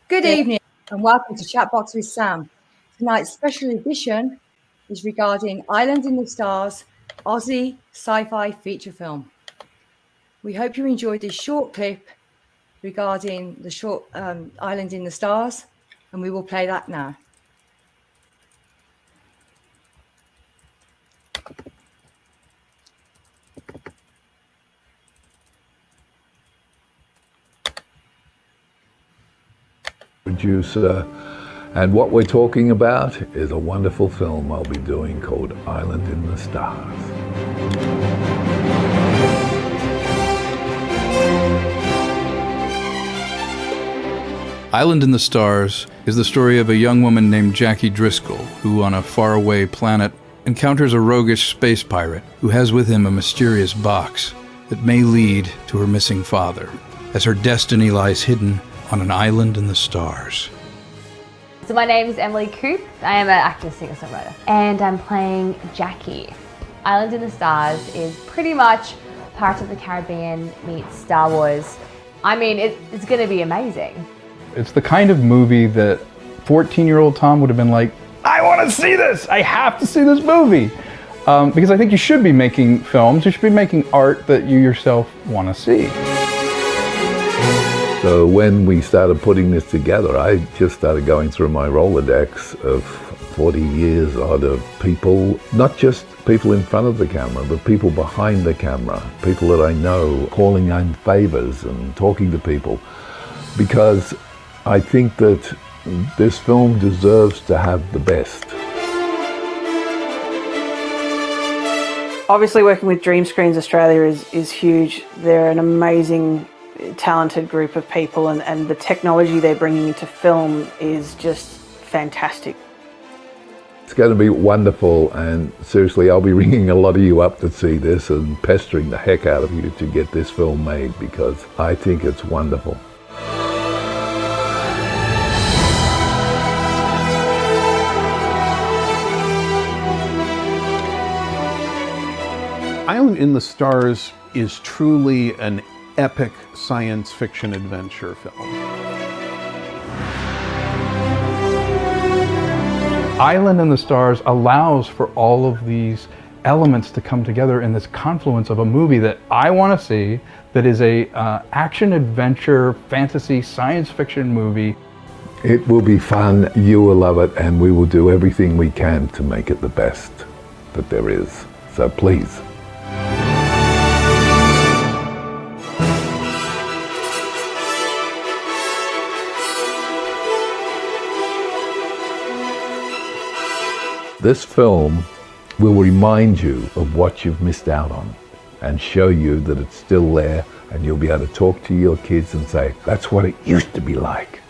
Good evening and welcome to Chatbox with Sam. Tonight's special edition is regarding Island in the Stars, Aussie sci-fi feature film. We hope you enjoyed this short clip regarding the short Island in the Stars, and we will play that now. Producer, and what we're talking about is a wonderful film I'll be doing called Island in the Stars. Island in the Stars is the story of a young woman named Jackie Driscoll who, on a faraway planet, encounters a roguish space pirate who has with him a mysterious box that may lead to her missing father, as her destiny lies hidden on an island in the stars. So my name is Emily Coop. I am an actor, singer-songwriter, and I'm playing Jackie. Island in the Stars is pretty much Pirates of the Caribbean meets Star Wars. I mean, it's going to be amazing. It's the kind of movie that 14-year-old Tom would have been like, I want to see this! I have to see this movie! Because I think you should be making films, you should be making art that you yourself want to see. So when we started putting this together, I just started going through my Rolodex of 40 years odd of people, not just people in front of the camera, but people behind the camera, people that I know, calling in favors and talking to people, because I think that this film deserves to have the best. Obviously working with Dream Screens Australia is huge. They're an amazing, talented group of people, and the technology they're bringing into film is just fantastic. It's going to be wonderful, and seriously, I'll be ringing a lot of you up to see this and pestering the heck out of you to get this film made, because I think it's wonderful. Island in the Stars is truly an epic science fiction adventure film. Island in the Stars allows for all of these elements to come together in this confluence of a movie that I want to see, that is a action, adventure, fantasy, science fiction movie. It will be fun, you will love it, and we will do everything we can to make it the best that there is. So please. This film will remind you of what you've missed out on and show you that it's still there, and you'll be able to talk to your kids and say, that's what it used to be like.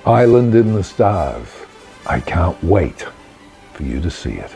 Island in the Stars. I can't wait for you to see it.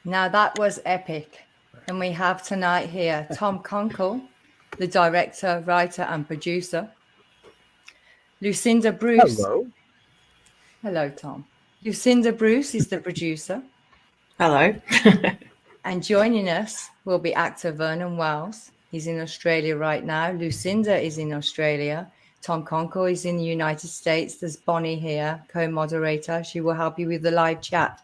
Now that was epic. And we have tonight here Tom Konkle, the director, writer and producer. Lucinda Bruce. Hello. Hello, Tom. Lucinda Bruce is the producer. Hello. And joining us will be actor Vernon Wells. He's in Australia right now. Lucinda is in Australia. Tom Konkle is in the United States. There's Bonnie here, co-moderator. She will help you with the live chat.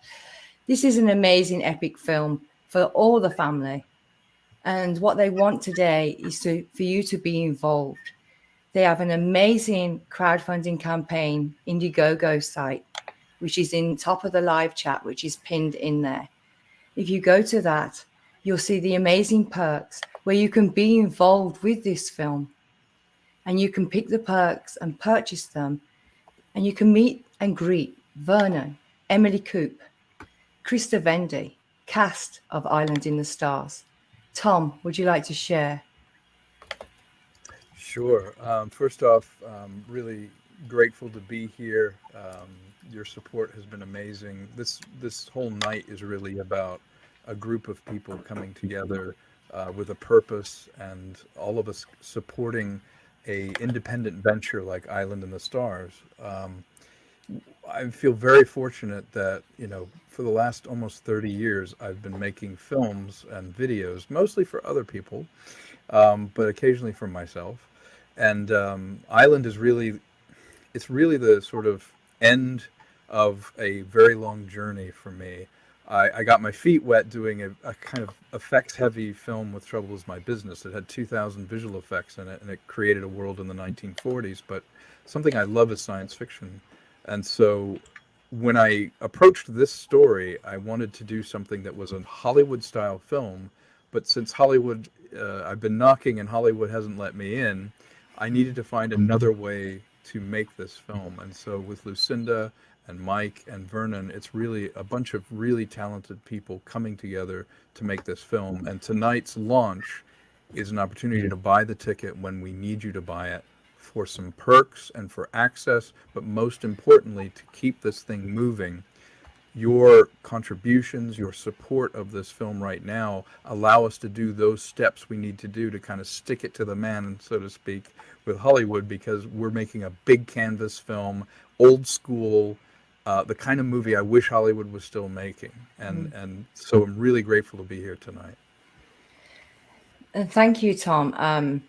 This is an amazing epic film for all the family. And what they want today is for you to be involved. They have an amazing crowdfunding campaign, Indiegogo site, which is in top of the live chat, which is pinned in there. If you go to that, you'll see the amazing perks where you can be involved with this film and you can pick the perks and purchase them, and you can meet and greet Vernon, Emily Coop, Krista Vendy, cast of Island in the Stars. Tom, would you like to share? Sure. First off, really grateful to be here. Your support has been amazing. This whole night is really about a group of people coming together with a purpose, and all of us supporting a independent venture like Island in the Stars. I feel very fortunate that, for the last almost 30 years, I've been making films and videos, mostly for other people, but occasionally for myself. And Island is really the sort of end of a very long journey for me. I got my feet wet doing a kind of effects-heavy film with Trouble Is My Business. It had 2,000 visual effects in it, and it created a world in the 1940s. But something I love is science fiction. And so when I approached this story, I wanted to do something that was a Hollywood-style film. But since Hollywood, I've been knocking and Hollywood hasn't let me in, I needed to find another way to make this film. And so with Lucinda and Mike and Vernon, it's really a bunch of really talented people coming together to make this film. And tonight's launch is an opportunity to buy the ticket when we need you to buy it, for some perks and for access, but most importantly, to keep this thing moving. Your contributions, your support of this film right now allow us to do those steps we need to do to kind of stick it to the man, so to speak, with Hollywood, because we're making a big canvas film, old school, the kind of movie I wish Hollywood was still making. And so I'm really grateful to be here tonight. And thank you, Tom.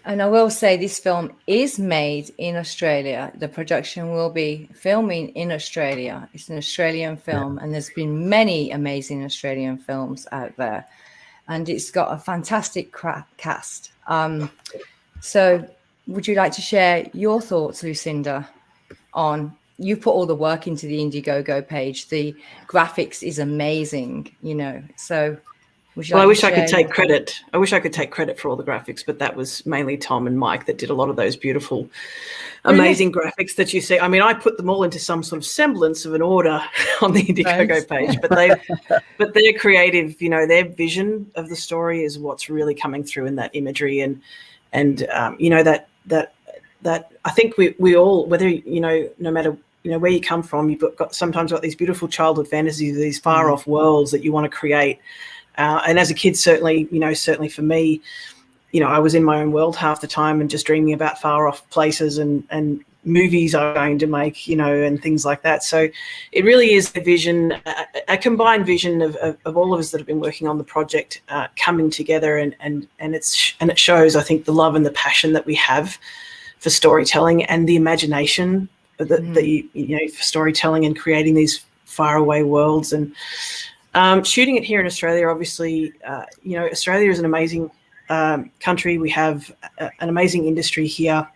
And I will say this film is made in Australia. The production will be filming in Australia. It's an Australian film, and there's been many amazing Australian films out there. And it's got a fantastic cast. So would you like to share your thoughts, Lucinda, on, you put all the work into the Indiegogo page. The graphics is amazing, so... Well, I wish I could take credit. I wish I could take credit for all the graphics, but that was mainly Tom and Mike that did a lot of those beautiful, amazing graphics that you see. I mean, I put them all into some sort of semblance of an order on the Indiegogo page, but they're creative. Their vision of the story is what's really coming through in that imagery, and that I think we all, whether no matter where you come from, you've sometimes got these beautiful childhood fantasies, these far off worlds that you want to create. And as a kid, certainly for me, I was in my own world half the time and just dreaming about far off places and movies I'm going to make, and things like that. So it really is a vision, a combined vision of all of us that have been working on the project coming together, and it shows, I think, the love and the passion that we have for storytelling and the imagination that for storytelling and creating these faraway worlds. And shooting it here in Australia, obviously, Australia is an amazing country. We have an amazing industry here,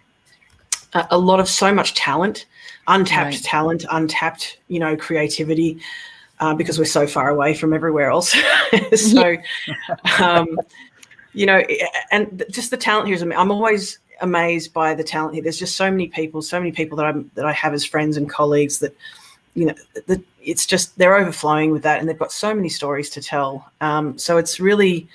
so much talent, untapped talent, untapped, creativity, because we're so far away from everywhere else. So, and just the talent here is amazing. I'm always amazed by the talent here. There's just so many people that I have as friends and colleagues that, it's just, they're overflowing with that, and they've got so many stories to tell. So it's really,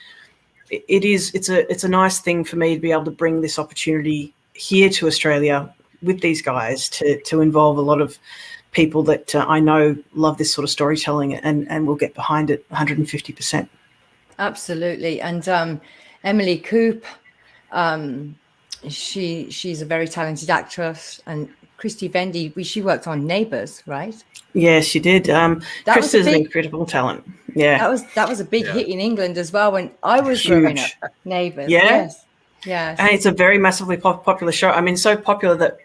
it's a nice thing for me to be able to bring this opportunity here to Australia with these guys to involve a lot of people that I know love this sort of storytelling and will get behind it 150%. Absolutely. And Emily Coop, she's a very talented actress, and Krista Vendy, she worked on Neighbours, right? Yeah, she did. Krista's an incredible talent. Yeah, that was a big hit in England as well when I was growing up. Neighbours. Yes. And it's a very massively popular show. I mean, so popular that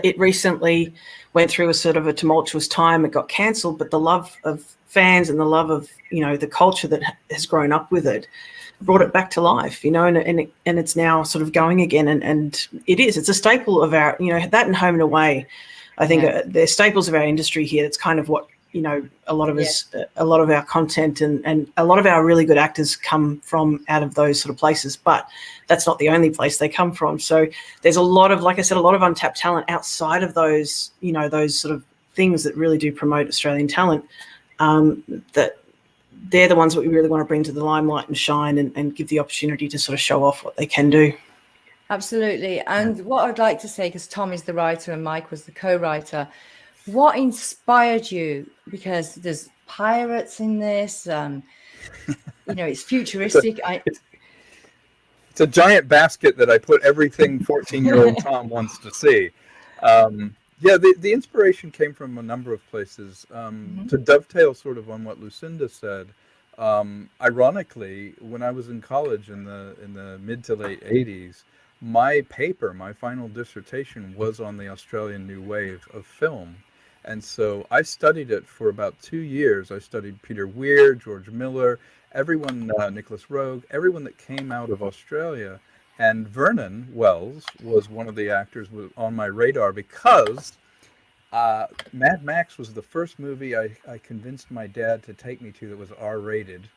it recently went through a sort of a tumultuous time. It got cancelled, but the love of fans and the love of the culture that has grown up with it brought it back to life. And it's now sort of going again. And it's a staple of our that and Home and Away. I think they're staples of our industry here. It's kind of what you know, a lot of Yeah. us, a lot of our content and a lot of our really good actors come from out of those sort of places, but that's not the only place they come from. So there's a lot of, like I said, a lot of untapped talent outside of those, you know, those sort of things that really do promote Australian talent, that they're the ones that we really want to bring to the limelight and shine and give the opportunity to sort of show off what they can do. Absolutely. And what I'd like to say, because Tom is the writer and Mike was the co-writer, what inspired you? Because there's pirates in this, you know, it's futuristic. It's a giant basket that I put everything 14-year-old Tom wants to see. Yeah, the inspiration came from a number of places. To dovetail sort of on what Lucinda said, ironically, when I was in college in the mid to late 80s, my final dissertation was on the Australian New Wave of film. And so I studied it for about 2 years. I studied Peter Weir, George Miller, everyone, Nicholas Roeg, everyone that came out of Australia. And Vernon Wells was one of the actors on my radar because Mad Max was the first movie I convinced my dad to take me to that was R-rated.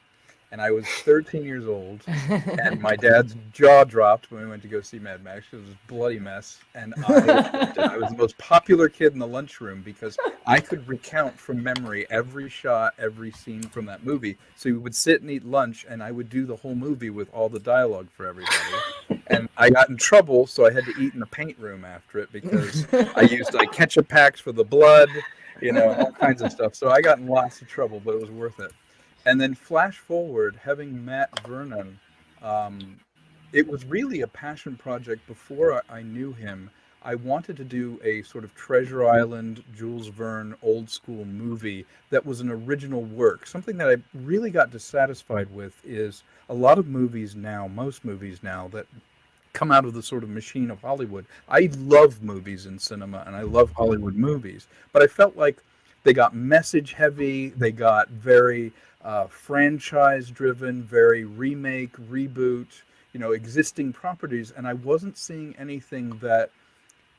And I was 13 years old, and my dad's jaw dropped when we went to go see Mad Max. It was a bloody mess, and I was the most popular kid in the lunchroom because I could recount from memory every shot, every scene from that movie. So we would sit and eat lunch, and I would do the whole movie with all the dialogue for everybody. And I got in trouble, so I had to eat in the paint room after it because I used like ketchup packs for the blood, you know, all kinds of stuff. So I got in lots of trouble, but it was worth it. And then flash forward, having met Vernon, it was really a passion project before I knew him. I wanted to do a sort of Treasure Island, Jules Verne, old school movie that was an original work. Something that I really got dissatisfied with is a lot of movies now, most movies now, that come out of the sort of machine of Hollywood. I love movies in cinema, and I love Hollywood movies, but I felt like they got message heavy, they got very franchise driven, very remake, reboot, you know, existing properties, and I wasn't seeing anything that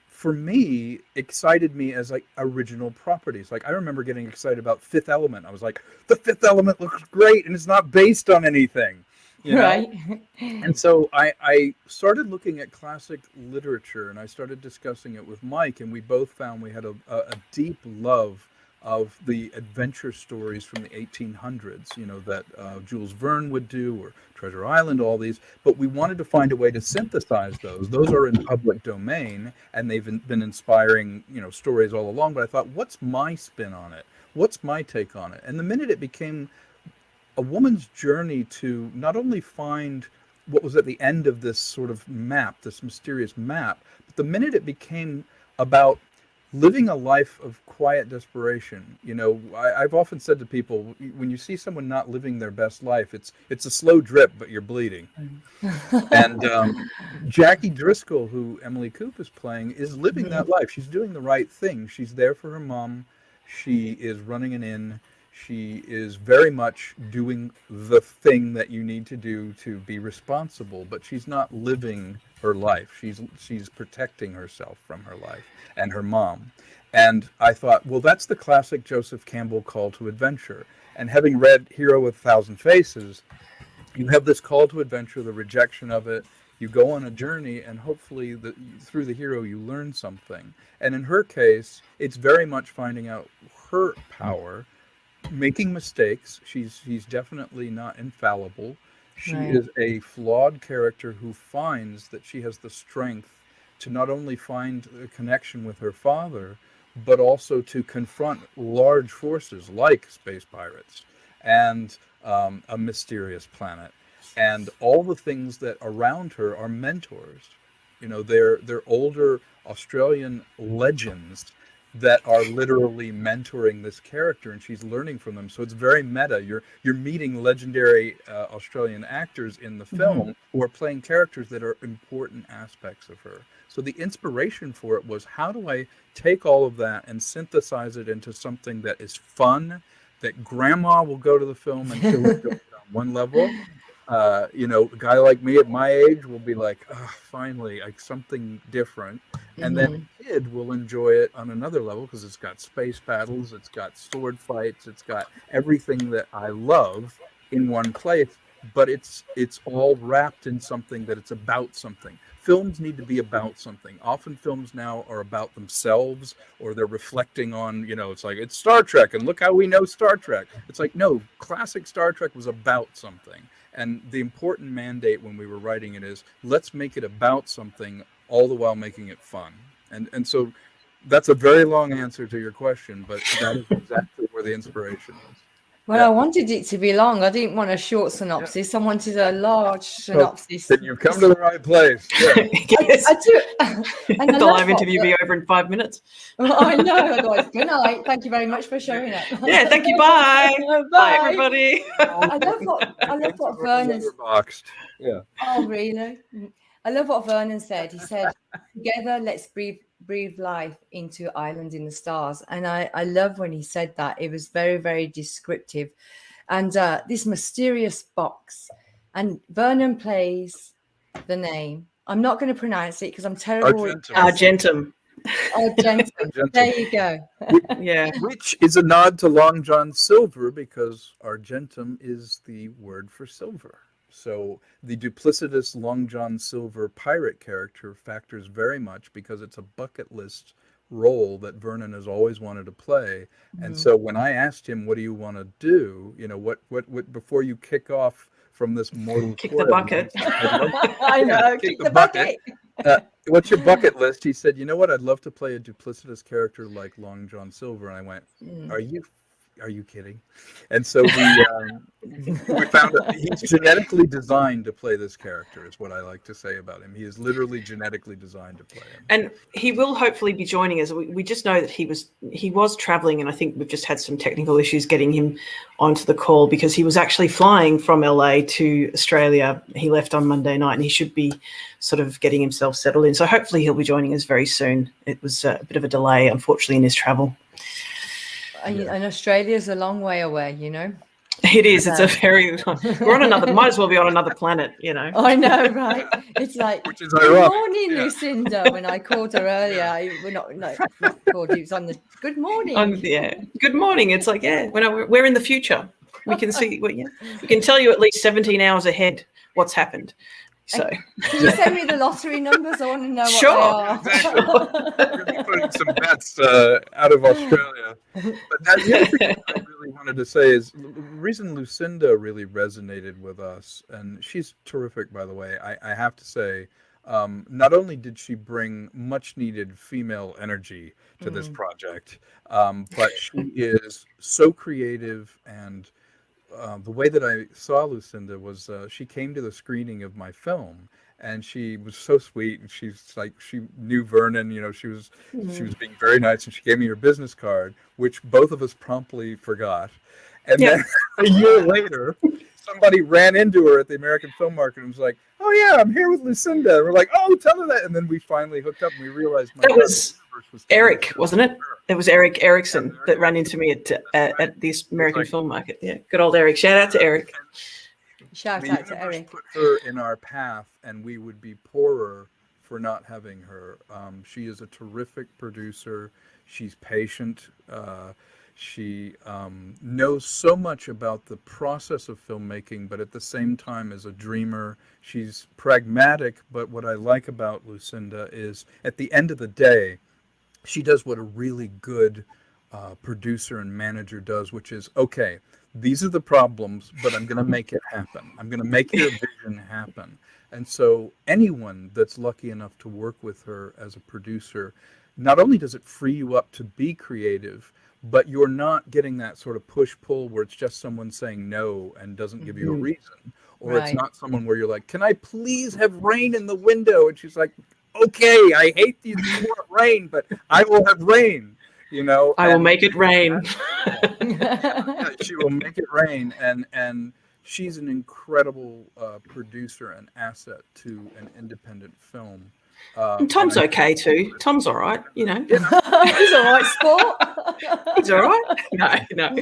for me excited me as like original properties. Like I remember getting excited about Fifth Element. I was like, the Fifth Element looks great and it's not based on anything, you know? Right. And so I started looking at classic literature, and I started discussing it with Mike, and we both found we had a deep love of the adventure stories from the 1800s, you know, that Jules Verne would do, or Treasure Island, all these. But we wanted to find a way to synthesize those. Those are in public domain, and they've been inspiring, you know, stories all along. But I thought, what's my spin on it? What's my take on it? And the minute it became a woman's journey to not only find what was at the end of this sort of map, this mysterious map, but the minute it became about living a life of quiet desperation. You know, I've often said to people, when you see someone not living their best life, it's a slow drip, but you're bleeding. And Jackie Driscoll, who Emily Coop is playing, is living that life. She's doing the right thing. She's there for her mom. She is running an inn. She is very much doing the thing that you need to do to be responsible, but she's not living her life. She's protecting herself from her life and her mom. And I thought, well, that's the classic Joseph Campbell call to adventure. And having read Hero with a Thousand Faces, you have this call to adventure, the rejection of it. You go on a journey, and hopefully through the hero you learn something. And in her case, it's very much finding out her power, making mistakes. She's definitely not infallible. She is a flawed character who finds that she has the strength to not only find a connection with her father, but also to confront large forces like space pirates and a mysterious planet. And all the things that around her are mentors. You know, they're older Australian legends that are literally mentoring this character, and she's learning from them. So it's very meta. You're meeting legendary Australian actors in the film who are playing characters that are important aspects of her. So the inspiration for it was, how do I take all of that and synthesize it into something that is fun, that grandma will go to the film and she'll enjoy it on one level, You know, a guy like me at my age will be like, oh, finally, like something different. And then a kid will enjoy it on another level because it's got space battles, it's got sword fights, it's got everything that I love in one place. But it's all wrapped in something that it's about something. Films need to be about something. Often films now are about themselves, or they're reflecting on, you know, it's like, it's Star Trek and look how we know Star Trek. It's like, no, classic Star Trek was about something. And the important mandate when we were writing it is, let's make it about something, all the while making it fun. And so that's a very long answer to your question, but that is exactly where the inspiration is. Well, I wanted it to be long. I didn't want a short synopsis. I wanted a large synopsis. Then you've come to the right place. Yeah. Yes. I do. And The live interview be over in 5 minutes. Well, I know. Otherwise, good night. Thank you very much for showing up. Yeah, thank you. Bye. Bye. Bye, everybody. I love what Vernon. Boxed. Yeah. Oh, really? I love what Vernon said. He said, "Together, let's breathe life into Island in the Stars." And I love when he said that. It was very, very descriptive. And this mysterious box. And Vernon plays the name. I'm not going to pronounce it because I'm terrible. Argentum. Argentum. There you go. Yeah. Which is a nod to Long John Silver, because Argentum is the word for silver. So the duplicitous Long John Silver pirate character factors very much because it's a bucket list role that Vernon has always wanted to play. And so when I asked him, what do you want to do? You know, what before you kick off from this mortal Kick coil, the bucket. I know. Kick the bucket. What's your bucket list? He said, you know what? I'd love to play a duplicitous character like Long John Silver. And I went, are you kidding? And so we found that he's genetically designed to play this character, is what I like to say about him. He is literally genetically designed to play him. And he will hopefully be joining us. We just know that he was traveling, and I think we've just had some technical issues getting him onto the call because he was actually flying from LA to Australia. He left on Monday night, and he should be sort of getting himself settled in. So hopefully he'll be joining us very soon. It was a bit of a delay, unfortunately, in his travel. And Australia's a long way away, you know. It is. It's a very. We're on another. Might as well be on another planet, you know. I know, right? It's like, Which is good ironic. morning, Lucinda. When I called her earlier, we're not called. It was on the good morning. Good morning. It's like, we're in the future. We can see. We can tell you at least 17 hours ahead what's happened. So, can you send me the lottery numbers? I want to know what Sure. they are. Exactly. We're going to be putting some bets out of Australia. But that's the other thing I really wanted to say is the reason Lucinda really resonated with us, and she's terrific, by the way, I have to say, not only did she bring much needed female energy to this project, but she is so creative. And the way that I saw Lucinda was she came to the screening of my film, and she was so sweet, and she's like, she knew Vernon, you know, she was being very nice, and she gave me her business card, which both of us promptly forgot. And then a year later, somebody ran into her at the American Film Market and was like, oh yeah, I'm here with Lucinda. And we're like, oh, tell her that. And then we finally hooked up, and we realized that was Eric, wasn't it? It was Eric Erickson that ran into me at the American Film Market. Yeah, good old Eric. Shout out to Eric. Shout out to Eric. Put her in our path, and we would be poorer for not having her. She is a terrific producer. She's patient. She knows so much about the process of filmmaking, but at the same time is a dreamer. She's pragmatic, but what I like about Lucinda is at the end of the day, she does what a really good producer and manager does, which is, okay, these are the problems, but I'm going to make it happen. I'm going to make your vision happen. And so anyone that's lucky enough to work with her as a producer, not only does it free you up to be creative, but you're not getting that sort of push-pull where it's just someone saying no and doesn't give you a reason. Or it's not someone where you're like, can I please have rain in the window? And she's like, okay, I hate you want rain, but I will have rain. You know, I will make it rain. She will make it rain, and she's an incredible producer and asset to an independent film. And Tom's okay too. Tom's all right, you know. He's all right, sport. He's all right. No.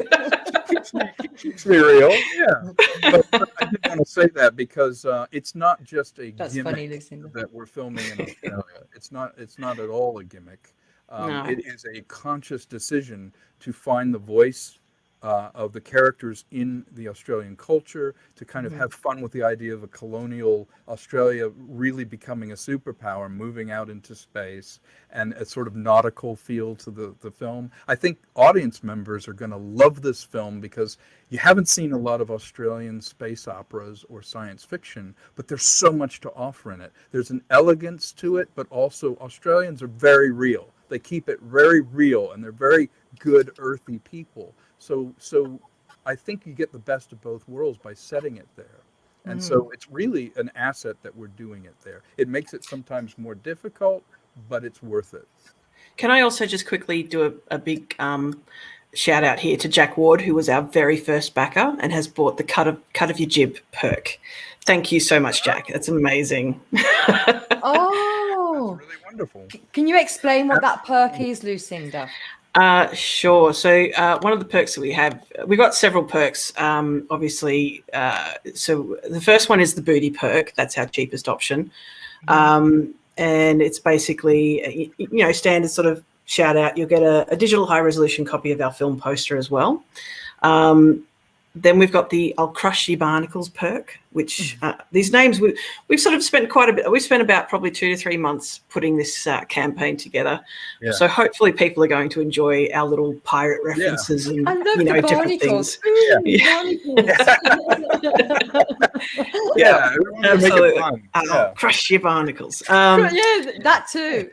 Keeps me real, yeah. But I didn't want to say that because it's not just a That's gimmick funny, Lucinda. that we're filming in Australia. It's not at all a gimmick. No. It is a conscious decision to find the voice of the characters in the Australian culture, to kind of have fun with the idea of a colonial Australia really becoming a superpower, moving out into space, and a sort of nautical feel to the film. I think audience members are going to love this film because you haven't seen a lot of Australian space operas or science fiction, but there's so much to offer in it. There's an elegance to it, but also Australians are very real. They keep it very real, and they're very good, earthy people. So I think you get the best of both worlds by setting it there. And so it's really an asset that we're doing it there. It makes it sometimes more difficult, but it's worth it. Can I also just quickly do a big shout out here to Jack Ward, who was our very first backer and has bought the cut of your jib perk. Thank you so much, Jack. That's amazing. Oh, Really wonderful. can you explain what that perk is, Lucinda? Sure. So one of the perks that we've got several perks, obviously. So the first one is the booty perk. That's our cheapest option. And it's basically, standard sort of shout out. You'll get a digital high resolution copy of our film poster as well. Then we've got the I'll Crush Your Barnacles perk, which these names, we've sort of spent quite a bit. We've spent about probably 2 to 3 months putting this campaign together. Yeah. So hopefully people are going to enjoy our little pirate references and different things. Yeah, absolutely. I'll crush your barnacles. That too.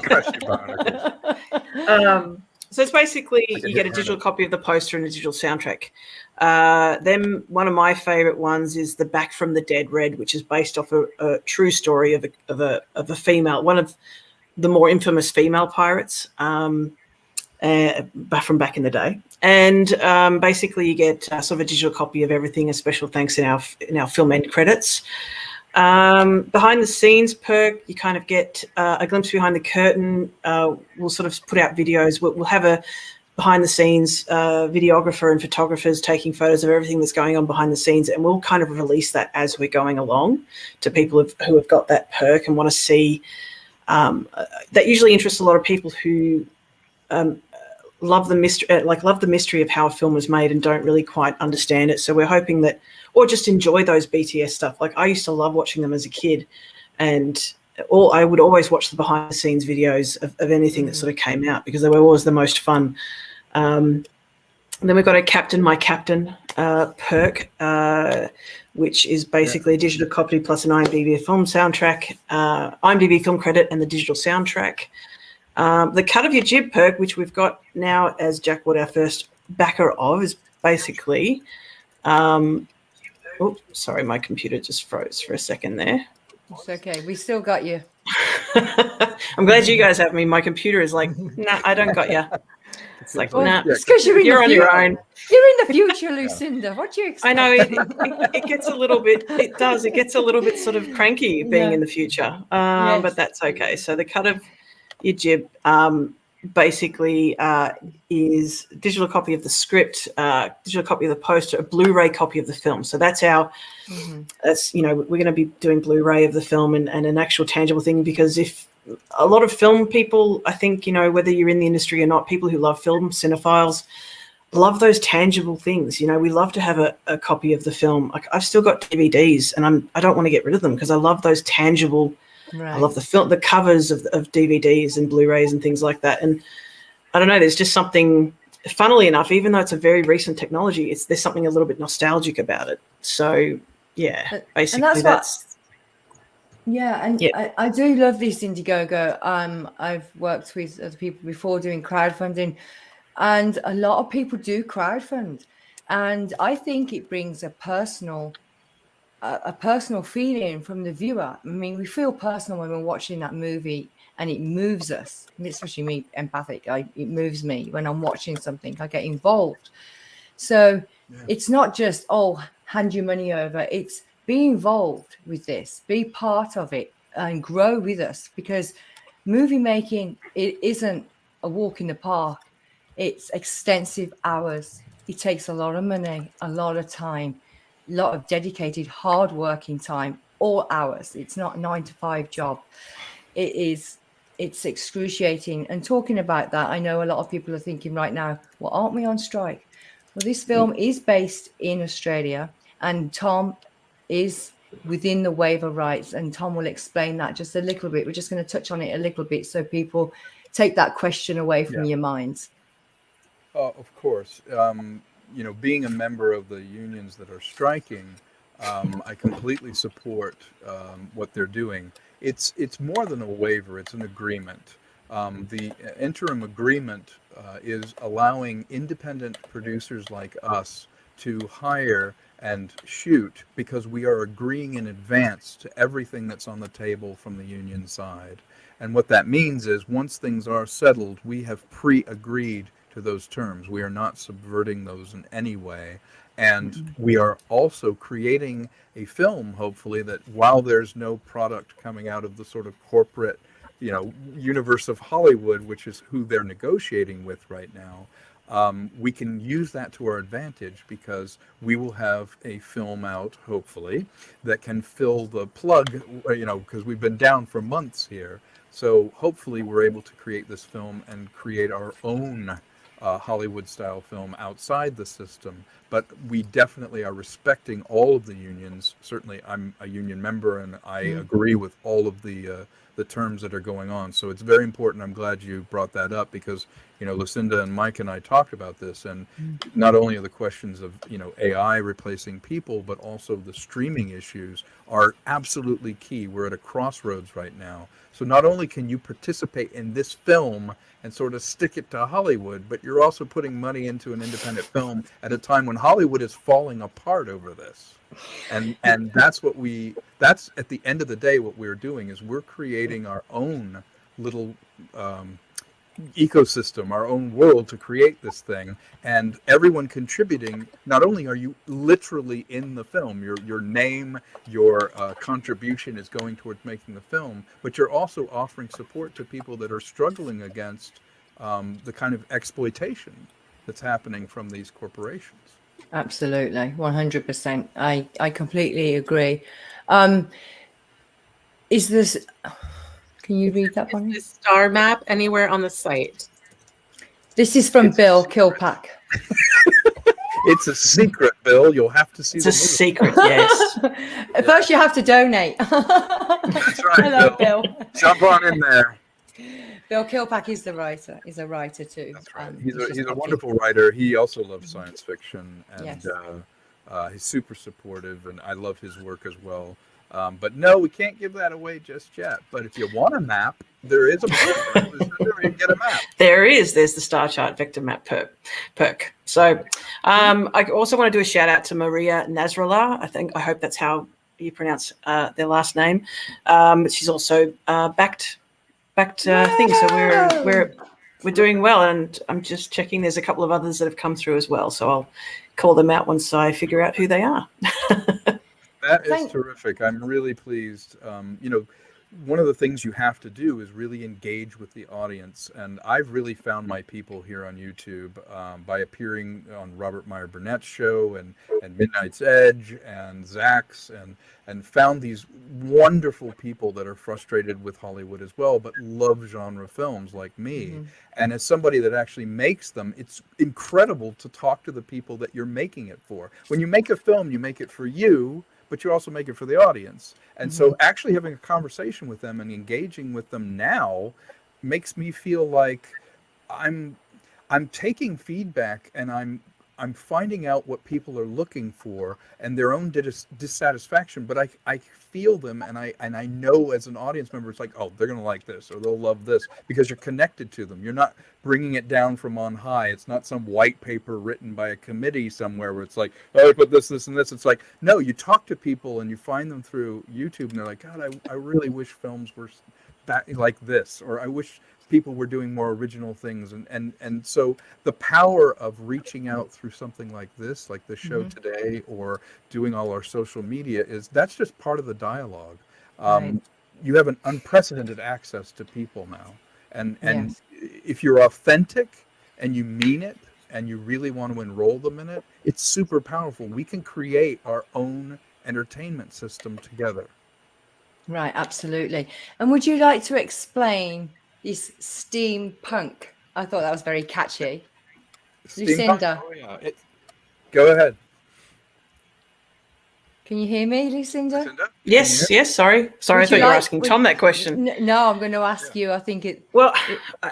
Crush your barnacles. So it's basically you get a digital copy of the poster and a digital soundtrack. Then one of my favorite ones is the Back from the Dead Red, which is based off a true story of a female, one of the more infamous female pirates from back in the day. And basically you get sort of a digital copy of everything, a special thanks in our film end credits. Behind the scenes perk, you kind of get a glimpse behind the curtain. We'll sort of put out videos. We'll have a behind the scenes videographer and photographers taking photos of everything that's going on behind the scenes, and we'll kind of release that as we're going along to people who have got that perk and want to see. That usually interests a lot of people who love the mystery of how a film was made and don't really quite understand it. So we're hoping that, or just enjoy those BTS stuff. Like I used to love watching them as a kid, and I would always watch the behind the scenes videos of anything that sort of came out because they were always the most fun. Then we've got a Captain My Captain perk, which is basically a digital copy plus an IMDb film soundtrack, IMDb film credit and the digital soundtrack. The Cut of Your Jib perk, which we've got now as Jack Wood, our first backer of, is basically sorry, my computer just froze for a second there. It's okay. We still got you. I'm glad you guys have me. My computer is like, nah, I don't got you. It's like, nah. It's because you're on your own. You're in the future, Lucinda. What do you expect? I know it gets a little bit. It does. It gets a little bit sort of cranky being in the future, but that's okay. So the Cut of Your Jib basically is a digital copy of the script, digital copy of the poster, a Blu-ray copy of the film. So that's our, we're going to be doing Blu-ray of the film and an actual tangible thing, because if a lot of film people, I think, whether you're in the industry or not, people who love film, cinephiles, love those tangible things. We love to have a copy of the film. Like I've still got DVDs and I don't want to get rid of them because I love those tangible. Right. I love the covers of DVDs and Blu-rays and things like that. And I don't know, there's just something, funnily enough, even though it's a very recent technology, there's something a little bit nostalgic about it. So yeah, basically I do love this Indiegogo. I've worked with other people before doing crowdfunding, and a lot of people do crowdfund, and I think it brings a personal feeling from the viewer. I mean, we feel personal when we're watching that movie, and it moves us. Especially me, empathic. It moves me when I'm watching something. I get involved. So it's not just hand your money over. It's be involved with this, be part of it, and grow with us. Because movie making, it isn't a walk in the park. It's extensive hours. It takes a lot of money, a lot of time. lot of dedicated, hard-working time, all hours. It's not a 9 to 5 job. It's excruciating. And talking about that, I know a lot of people are thinking right now, well, aren't we on strike? Well, this film is based in Australia, and Tom is within the waiver rights, and Tom will explain that just a little bit. We're just going to touch on it a little bit so people take that question away from your minds. Of course. Being a member of the unions that are striking, I completely support what they're doing. It's more than a waiver, it's an agreement. The interim agreement is allowing independent producers like us to hire and shoot because we are agreeing in advance to everything that's on the table from the union side. And what that means is once things are settled, we have pre-agreed to those terms. We are not subverting those in any way. And we are also creating a film, hopefully, that while there's no product coming out of the sort of corporate, universe of Hollywood, which is who they're negotiating with right now, we can use that to our advantage because we will have a film out, hopefully, that can fill the plug, because we've been down for months here. So hopefully we're able to create this film and create our own Hollywood-style film outside the system. But we definitely are respecting all of the unions. Certainly, I'm a union member, and I agree with all of the terms that are going on. So it's very important. I'm glad you brought that up because, Lucinda and Mike and I talked about this, and not only are the questions of, AI replacing people, but also the streaming issues are absolutely key. We're at a crossroads right now. So not only can you participate in this film and sort of stick it to Hollywood, but you're also putting money into an independent film at a time when Hollywood is falling apart over this. And that's at the end of the day, what we're doing is we're creating our own little ecosystem, our own world to create this thing, and everyone contributing. Not only are you literally in the film, your name, your contribution is going towards making the film, but you're also offering support to people that are struggling against the kind of exploitation that's happening from these corporations. Absolutely, 100%. I completely agree. Is this? Can you read that one? Is the star map anywhere on the site? This is from Bill Kilpack. It's a secret, Bill. You'll have to see. It's a secret, yes. First, you have to donate. That's right. Hello, Bill. Jump on in there. Bill Kilpack is the writer. He's a writer too. That's right. He's a wonderful writer. He also loves science fiction, and Yes. He's super supportive, and I love his work as well. But no, we can't give that away just yet. But if you want a map, there is a perk. You can get a map. There is. There's the star chart vector map perk. So I also want to do a shout out to Maria Nasrallah. I hope that's how you pronounce their last name. She's also backed things. So we're doing well. And I'm just checking. There's a couple of others that have come through as well. So I'll call them out once I figure out who they are. That is terrific. I'm really pleased. One of the things you have to do is really engage with the audience. And I've really found my people here on YouTube by appearing on Robert Meyer Burnett's show and Midnight's Edge and Zach's and found these wonderful people that are frustrated with Hollywood as well, but love genre films like me. Mm-hmm. And as somebody that actually makes them, it's incredible to talk to the people that you're making it for. When you make a film, you make it for you, but you also make it for the audience. And so actually having a conversation with them and engaging with them now makes me feel like I'm taking feedback and I'm finding out what people are looking for and their own dissatisfaction, but I feel them and I know as an audience member, it's like, oh, they're going to like this or they'll love this because you're connected to them. You're not bringing it down from on high. It's not some white paper written by a committee somewhere where it's like, oh, I put this, and this. It's like, no, you talk to people and you find them through YouTube and they're like, God, I really wish films were back like this, or I wish people were doing more original things. And so the power of reaching out through something like this, like the show today, or doing all our social media, that's just part of the dialogue. Right. You have an unprecedented access to people now. And if you're authentic and you mean it and you really want to enroll them in it, it's super powerful. We can create our own entertainment system together. Right, absolutely. And would you like to explain this steampunk? I thought that was very catchy. Lucinda, Oh, yeah. Go ahead. can you hear me, Lucinda? Lucinda? Yes, yes. Sorry, Would I thought you were like- asking Tom that question. No, I'm going to ask you. I think it. Well,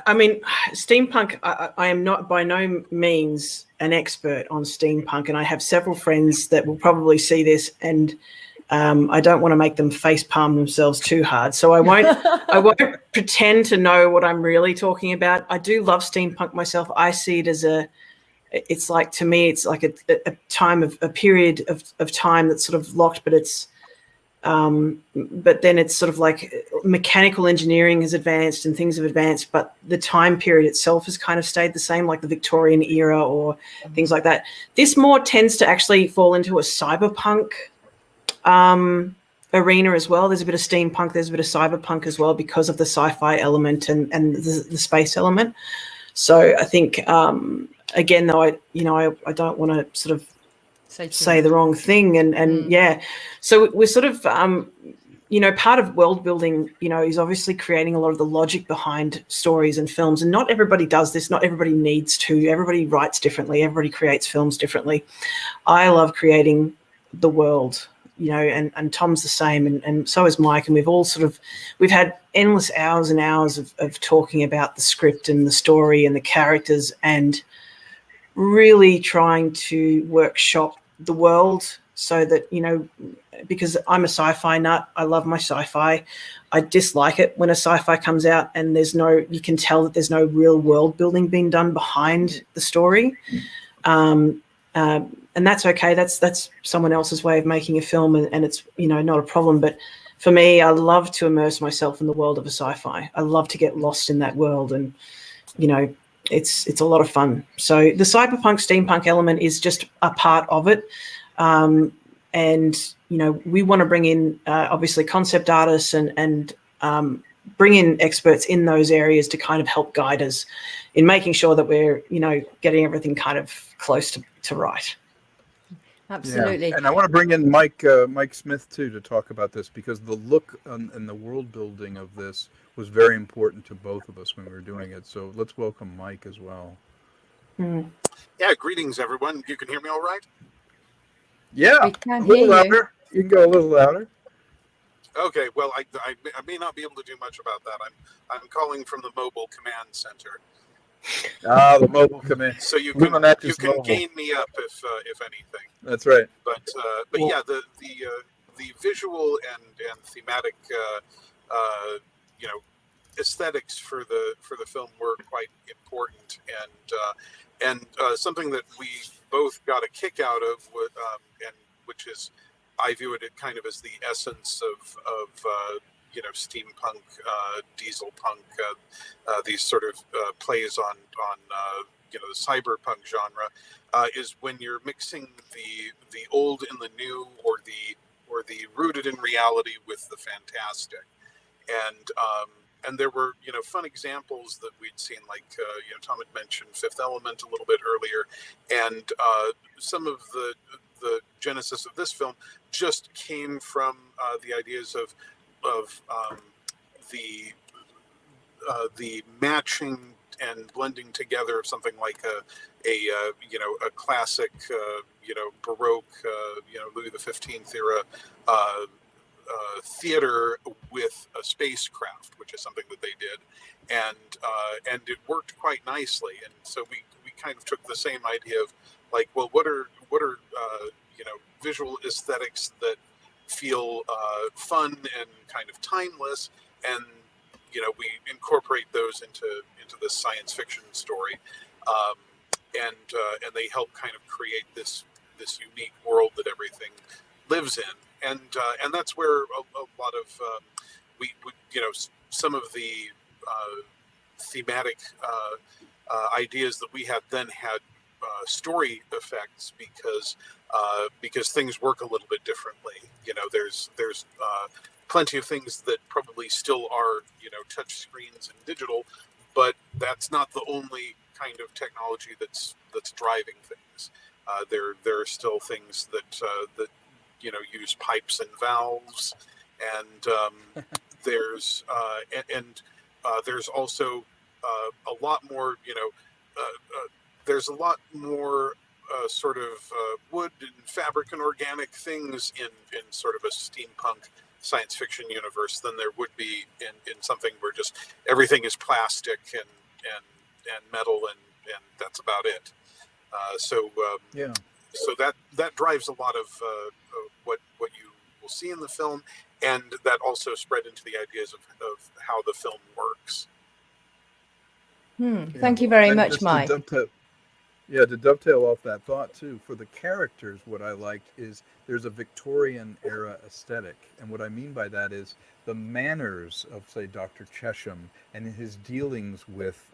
I mean, steampunk, I am not by no means an expert on steampunk, and I have several friends that will probably see this, and I don't want to make them face palm themselves too hard. So I won't pretend to know what I'm really talking about. I do love steampunk myself. I see it as it's like, to me, it's like a period of time that's sort of locked, but it's, but then it's sort of like mechanical engineering has advanced and things have advanced, but the time period itself has kind of stayed the same, like the Victorian era or things like that. This more tends to actually fall into a cyberpunk arena as well. There's a bit of steampunk, there's a bit of cyberpunk as well because of the sci-fi element and the space element. So I think, again, though, I don't want to sort of say the wrong thing, and yeah, so we're sort of part of world building is obviously creating a lot of the logic behind stories and films, and not everybody does this, not everybody needs to, everybody writes differently, everybody creates films differently. I love creating the world, and Tom's the same, and so is Mike, and we've had endless hours and hours of talking about the script and the story and the characters, and really trying to workshop the world so that, because I'm a sci-fi nut, I love my sci-fi. I dislike it when a sci-fi comes out and you can tell that there's no real world building being done behind the story. And that's okay. That's someone else's way of making a film, and it's, not a problem. But for me, I love to immerse myself in the world of a sci-fi. I love to get lost in that world, and, it's a lot of fun. So the cyberpunk steampunk element is just a part of it. And, we want to bring in, obviously, concept artists and bring in experts in those areas to kind of help guide us in making sure that we're, getting everything kind of close to right. Absolutely. Yeah. And I want to bring in Mike Smith too to talk about this, because the look and the world building of this was very important to both of us when we were doing it. So let's welcome Mike as well. Yeah, greetings everyone. You can hear me all right? Yeah, We can a little hear you. louder. You can go a little louder. Okay, well, I may not be able to do much about that. I'm calling from the mobile command center. The mobile command. So you can gain me up if anything. That's right. But yeah, the visual and thematic aesthetics for the film were quite important, and something that we both got a kick out of, and which is, I view it kind of as the essence of steampunk, diesel punk, these sort of plays on the cyberpunk genre, is when you're mixing the old and the new, or the rooted in reality with the fantastic, and there were fun examples that we'd seen, like Tom had mentioned Fifth Element a little bit earlier, and some of the genesis of this film just came from the ideas of the matching and blending together of something like a classic Baroque Louis XV era theater with a spacecraft, which is something that they did, and it worked quite nicely. And so we kind of took the same idea of, like, well, what are visual aesthetics that feel fun and kind of timeless, and we incorporate those into this science fiction story, and they help kind of create this unique world that everything lives in, and that's where a lot of we some of the thematic ideas that we had then had story effects, because things work a little bit differently. There's plenty of things that probably still are touch screens and digital, but that's not the only kind of technology that's driving things. There are still things that use pipes and valves, and there's there's also a lot more there's a lot more sort of wood and fabric and organic things in sort of a steampunk science fiction universe than there would be in something where just everything is plastic and metal and that's about it. So that drives a lot of what you will see in the film, and that also spread into the ideas of how the film works. Thank you very And much, just Mike. to dovetail off that thought too, for the characters, what I liked is there's a Victorian era aesthetic. And what I mean by that is the manners of, say, Dr. Chesham and his dealings with,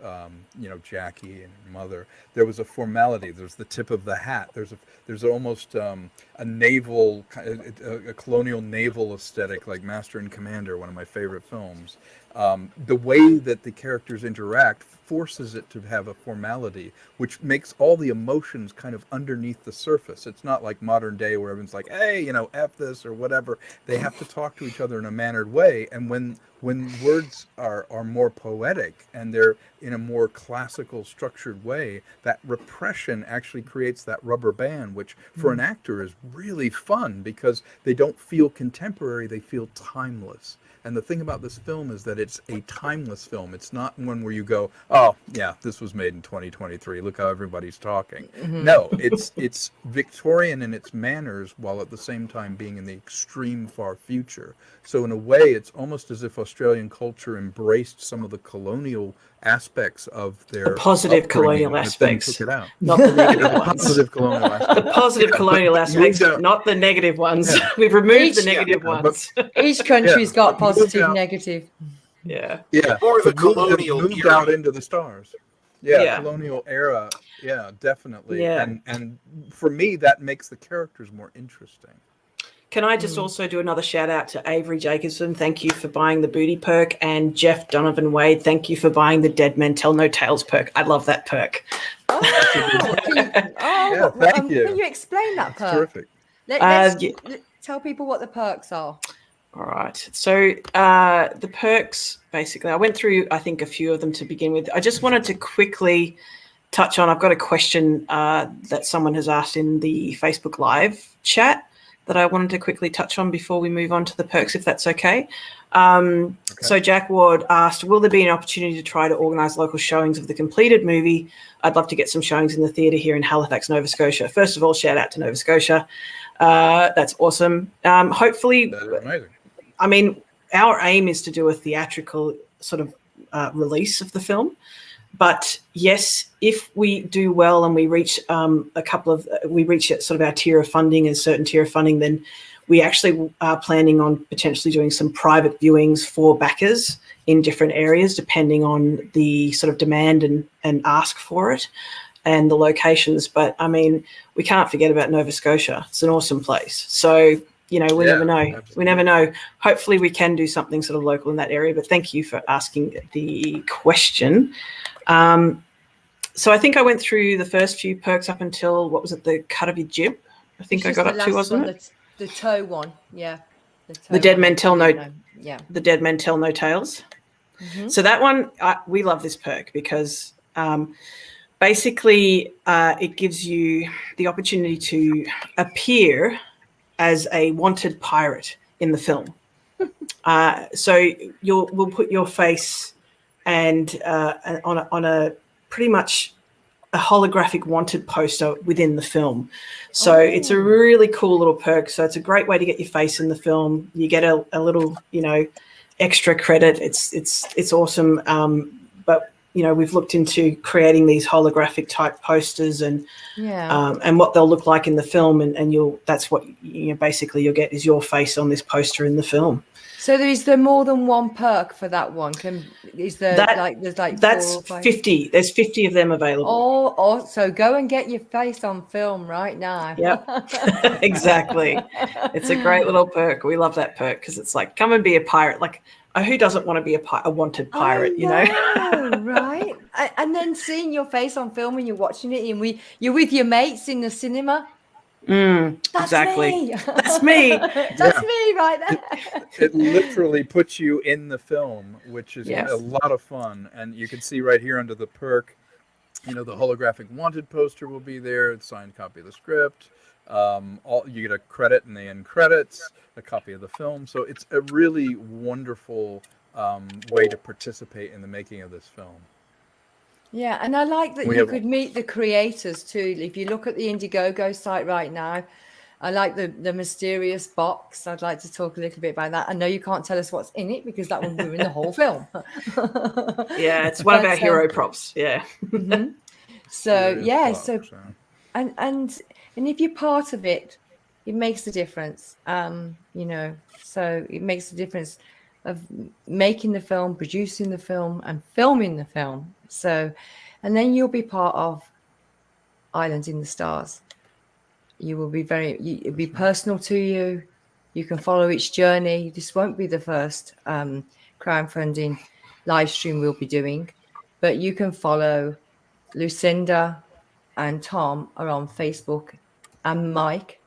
Jackie and her mother. There was a formality. There's the tip of the hat. There's almost a naval, a colonial naval aesthetic, like Master and Commander, one of my favorite films. The way that the characters interact forces it to have a formality, which makes all the emotions kind of underneath the surface. It's not like modern day where everyone's like, hey, F this or whatever. They have to talk to each other in a mannered way. And when words are more poetic and they're in a more classical structured way, that repression actually creates that rubber band, which for an actor is really fun because they don't feel contemporary, they feel timeless. And the thing about this film is that it's a timeless film. It's not one where you go, oh, yeah, this was made in 2023. Look how everybody's talking. No, it's Victorian in its manners while at the same time being in the extreme far future. So in a way, it's almost as if Australian culture embraced some of the colonial aspects of their positive colonial aspects, took it out. not the negative ones. Positive colonial aspects. The positive colonial aspects, not the negative ones. Yeah. We've removed the negative ones. Each country's got positive, negative. Yeah. Or the colonial moved era. out into the stars. Colonial era. Yeah, definitely. Yeah. And for me, that makes the characters more interesting. Can I just also do another shout out to Avery Jacobson? Thank you for buying the booty perk. And Jeff Donovan Wade, thank you for buying the Dead Men Tell No Tales perk. I love that perk. Thank you. Can you explain that perk? Terrific. Let's tell people what the perks are. All right. So the perks, basically, I went through, I think, a few of them to begin with. I just wanted to quickly touch on, I've got a question that someone has asked in the Facebook Live chat that I wanted to quickly touch on before we move on to the perks, if that's okay. So Jack Ward asked, will there be an opportunity to try to organise local showings of the completed movie? I'd love to get some showings in the theatre here in Halifax, Nova Scotia. First of all, shout out to Nova Scotia. That's awesome. Hopefully, That is amazing. I mean, our aim is to do a theatrical sort of release of the film. But yes, if we do well and we reach we reach sort of our tier of funding, a certain tier of funding, then we actually are planning on potentially doing some private viewings for backers in different areas, depending on the sort of demand and ask for it and the locations. But I mean, we can't forget about Nova Scotia. It's an awesome place. So, we never know. Absolutely. We never know. Hopefully we can do something sort of local in that area. But thank you for asking the question. So I think I went through the first few perks up until, what was it, the cut of your jib? I think I got up to, wasn't it? The toe one, yeah. The Dead Men Tell No, The Dead Men Tell No Tales. Mm-hmm. So that one, we love this perk because basically it gives you the opportunity to appear as a wanted pirate in the film. So we'll put your face and on a pretty much a holographic wanted poster within the film. So it's a really cool little perk. So it's a great way to get your face in the film. You get a little, extra credit. It's awesome. But we've looked into creating these holographic type posters and what they'll look like in the film, and that's what basically you'll get is your face on this poster in the film. So is there more than one perk for that one? There's that's 4 or 5? 50. There's 50 of them available. So go and get your face on film right now. Yep, exactly. It's a great little perk. We love that perk because it's like, come and be a pirate. Like, who doesn't want to be a wanted pirate, you know? Right? And then seeing your face on film when you're watching it, and you're with your mates in the cinema. That's exactly. me. That's me. That's me right there. It literally puts you in the film, which is Yes. a lot of fun. And you can see right here under the perk, the holographic wanted poster will be there, a signed copy of the script. You get a credit in the end credits, a copy of the film. So it's a really wonderful way to participate in the making of this film. Yeah, and I like that you could meet the creators too. If you look at the Indiegogo site right now, I like the mysterious box. I'd like to talk a little bit about that. I know you can't tell us what's in it because that would ruin the whole film. Yeah, it's one of our hero props. Yeah. Mm-hmm. So and if you're part of it, it makes a difference. So it makes a difference of making the film, producing the film, and filming the film. So, and then you'll be part of Island in the Stars. You will be it'll be personal to you. You can follow its journey. This won't be the first crowdfunding live stream we'll be doing, but you can follow Lucinda and Tom are on Facebook, and Mike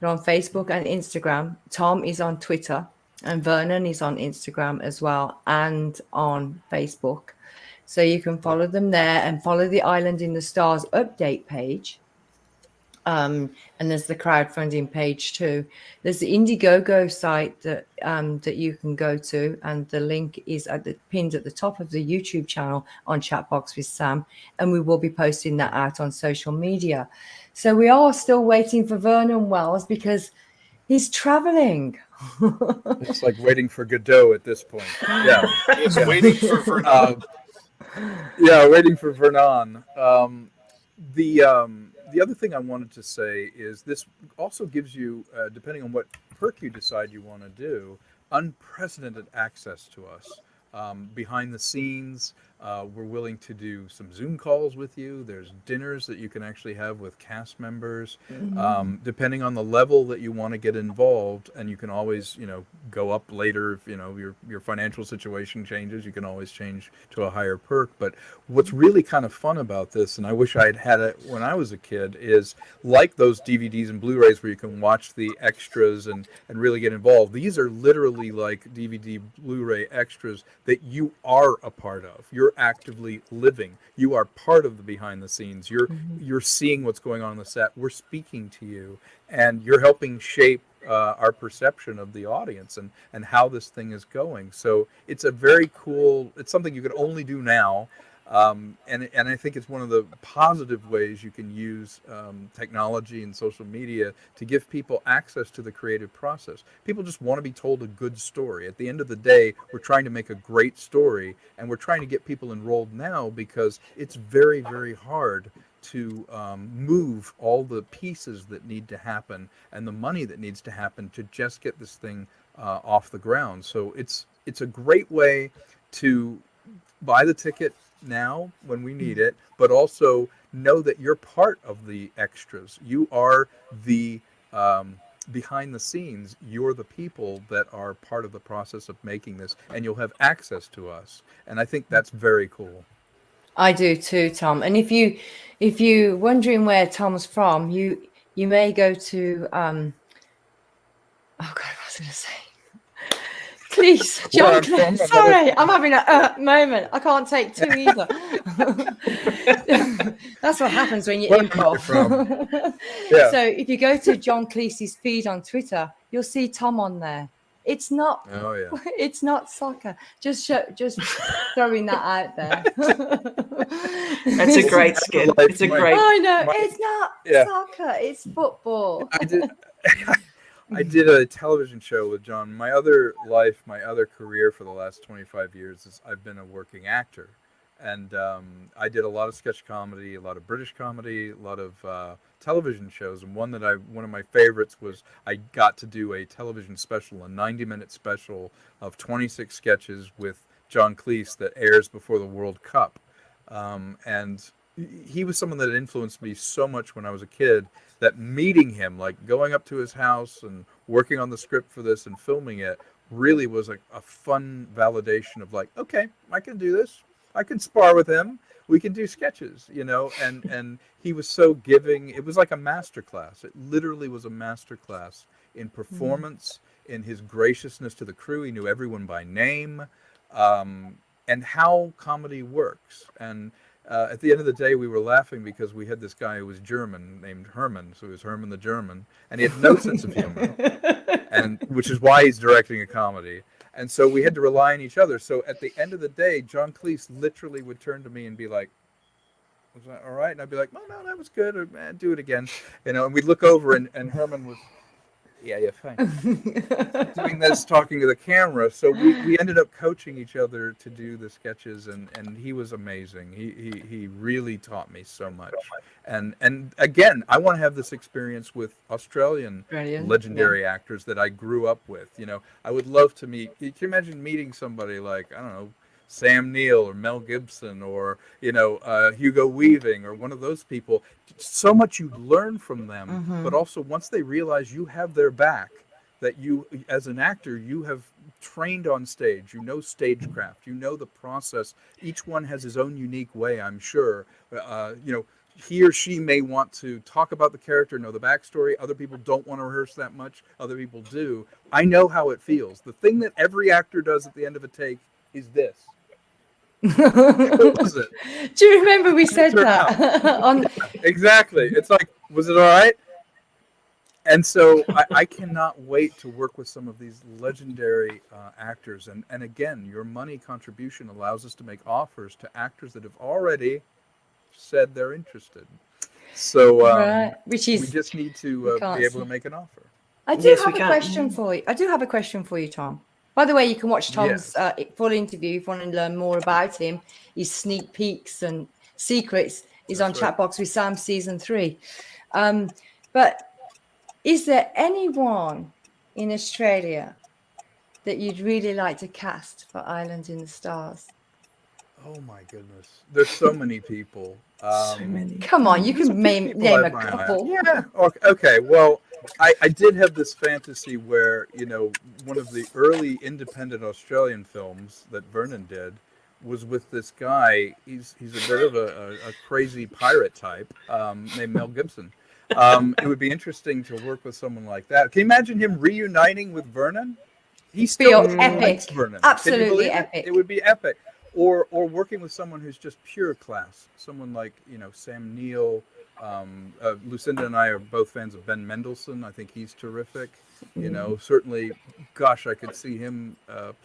are on Facebook and Instagram. Tom is on Twitter, and Vernon is on Instagram as well and on Facebook. So you can follow them there and follow the Island in the Stars update page. And there's the crowdfunding page too. There's the Indiegogo site that you can go to, and the link is pinned at the top of the YouTube channel on Chatbox with Sam, and we will be posting that out on social media. So we are still waiting for Vernon Wells because he's traveling. It's like waiting for Godot at this point. Yeah, it's waiting for Vernon. Waiting for Vernon. The other thing I wanted to say is this also gives you, depending on what perk you decide you want to do, unprecedented access to us. Behind the scenes, we're willing to do some Zoom calls with you. There's dinners that you can actually have with cast members, depending on the level that you want to get involved. And you can always, go up later if your financial situation changes. You can always change to a higher perk. But what's really kind of fun about this, and I wish I had it when I was a kid, is like those DVDs and Blu-rays where you can watch the extras and really get involved. These are literally like DVD, Blu-ray extras that you are a part of. You're actively living. You are part of the behind the scenes. You're seeing what's going on the set. We're speaking to you, and you're helping shape our perception of the audience and how this thing is going. So it's a very cool. It's something you can only do now. And I think it's one of the positive ways you can use technology and social media to give people access to the creative process. People just want to be told a good story. At the end of the day, we're trying to make a great story, and we're trying to get people enrolled now because it's very, very hard to move all the pieces that need to happen and the money that needs to happen to just get this thing off the ground. So it's a great way to buy the ticket now when we need it, but also know that you're part of the extras. You are the behind the scenes. You're the people that are part of the process of making this, and you'll have access to us. And I think that's very cool. I do too, Tom. And if you're wondering where Tom's from, you may go to oh God, what was I going to say? Please, John. Sorry, I'm having a moment. I can't take two either. That's what happens when you improv. Yeah. So if you go to John Cleese's feed on Twitter, you'll see Tom on there. It's not. Oh yeah. It's not soccer. Just throwing that out there. That's a great skit. It's a great. I know. It's not soccer. It's football. I did a television show with John. My other life, my other career for the last 25 years is I've been a working actor. And I did a lot of sketch comedy, a lot of British comedy, a lot of television shows. And one of my favorites was I got to do a television special, a 90-minute special of 26 sketches with John Cleese that airs before the World Cup. And he was someone that influenced me so much when I was a kid that meeting him, like going up to his house and working on the script for this and filming it, really was a fun validation of like, okay, I can do this. I can spar with him. We can do sketches, you know, and he was so giving. It was like a master class. It literally was a master class in performance, in his graciousness to the crew. He knew everyone by name, and how comedy works. And at the end of the day, we were laughing because we had this guy who was German named Herman, so he was Herman the German, and he had no sense of humor, and which is why he's directing a comedy. And so we had to rely on each other. So at the end of the day, John Cleese literally would turn to me and be like, "Was that all right?" And I'd be like, "Oh no, that was good. Or, do it again." You know, and we'd look over, and Herman was, yeah, fine. Doing this, talking to the camera. So we ended up coaching each other to do the sketches, and he was amazing. He really taught me so much. And again, I want to have this experience with Australian legendary actors that I grew up with. You know, I would love to meet. Can you imagine meeting somebody like, I don't know, Sam Neill or Mel Gibson or, you know, Hugo Weaving or one of those people? So much you learn from them, but also once they realize you have their back, that you, as an actor, you have trained on stage, you know stagecraft, you know the process. Each one has his own unique way, I'm sure. You know, he or she may want to talk about the character, know the backstory. Other people don't want to rehearse that much. Other people do. I know how it feels. The thing that every actor does at the end of a take is this. What was it? Do you remember we said that? Exactly. It's like, was it all right? And so I cannot wait to work with some of these legendary actors. And again, your money contribution allows us to make offers to actors that have already said they're interested. So we just need to be able to make an offer. I do have a question for you. I do have a question for you, Tom. By the way, you can watch Tom's full interview if you want to learn more about him. His sneak peeks and secrets is on Chatbox with Sam season 3. But is there anyone in Australia that you'd really like to cast for Island in the Stars? Oh my goodness, there's so many people. So many. Come on, you can name a couple. Yeah. Okay. Well, I did have this fantasy where, you know, one of the early independent Australian films that Vernon did was with this guy. He's a bit of a crazy pirate type named Mel Gibson. It would be interesting to work with someone like that. Can you imagine him reuniting with Vernon? He still likes Vernon. Absolutely epic. It would be epic. Or working with someone who's just pure class. Someone like, you know, Sam Neill. Lucinda and I are both fans of Ben Mendelsohn. I think he's terrific. You know, certainly, gosh, I could see him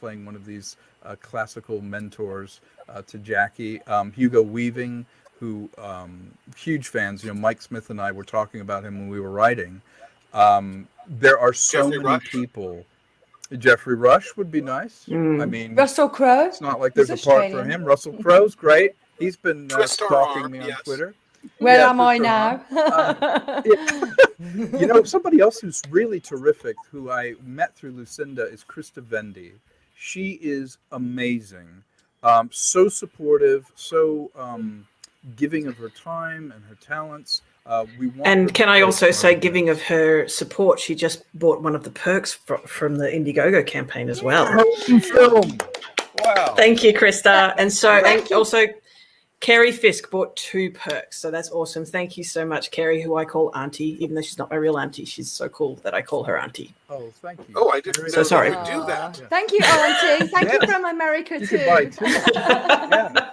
playing one of these classical mentors to Jackie. Hugo Weaving, who huge fans. You know, Mike Smith and I were talking about him when we were writing. There are so many people. Jeffrey Rush would be nice. I mean, Russell Crowe. It's not like there's a part for him. Russell Crowe's great. He's been stalking me on Twitter. Where am I now? You know, somebody else who's really terrific, who I met through Lucinda, is Krista Vendy. She is amazing. So supportive, so giving of her time and her talents. And can I also say, giving of her support, she just bought one of the perks from the Indiegogo campaign as well. Wow. Thank you, Krista. And so, also, Kerry Fisk bought 2 perks. So that's awesome. Thank you so much, Kerry, who I call Auntie, even though she's not my real auntie. She's so cool that I call her Auntie. Oh, thank you. Oh, I didn't know sorry. you could do that. Yeah. Thank you, Auntie. Thank you from America, you too. Could buy 2. Yeah.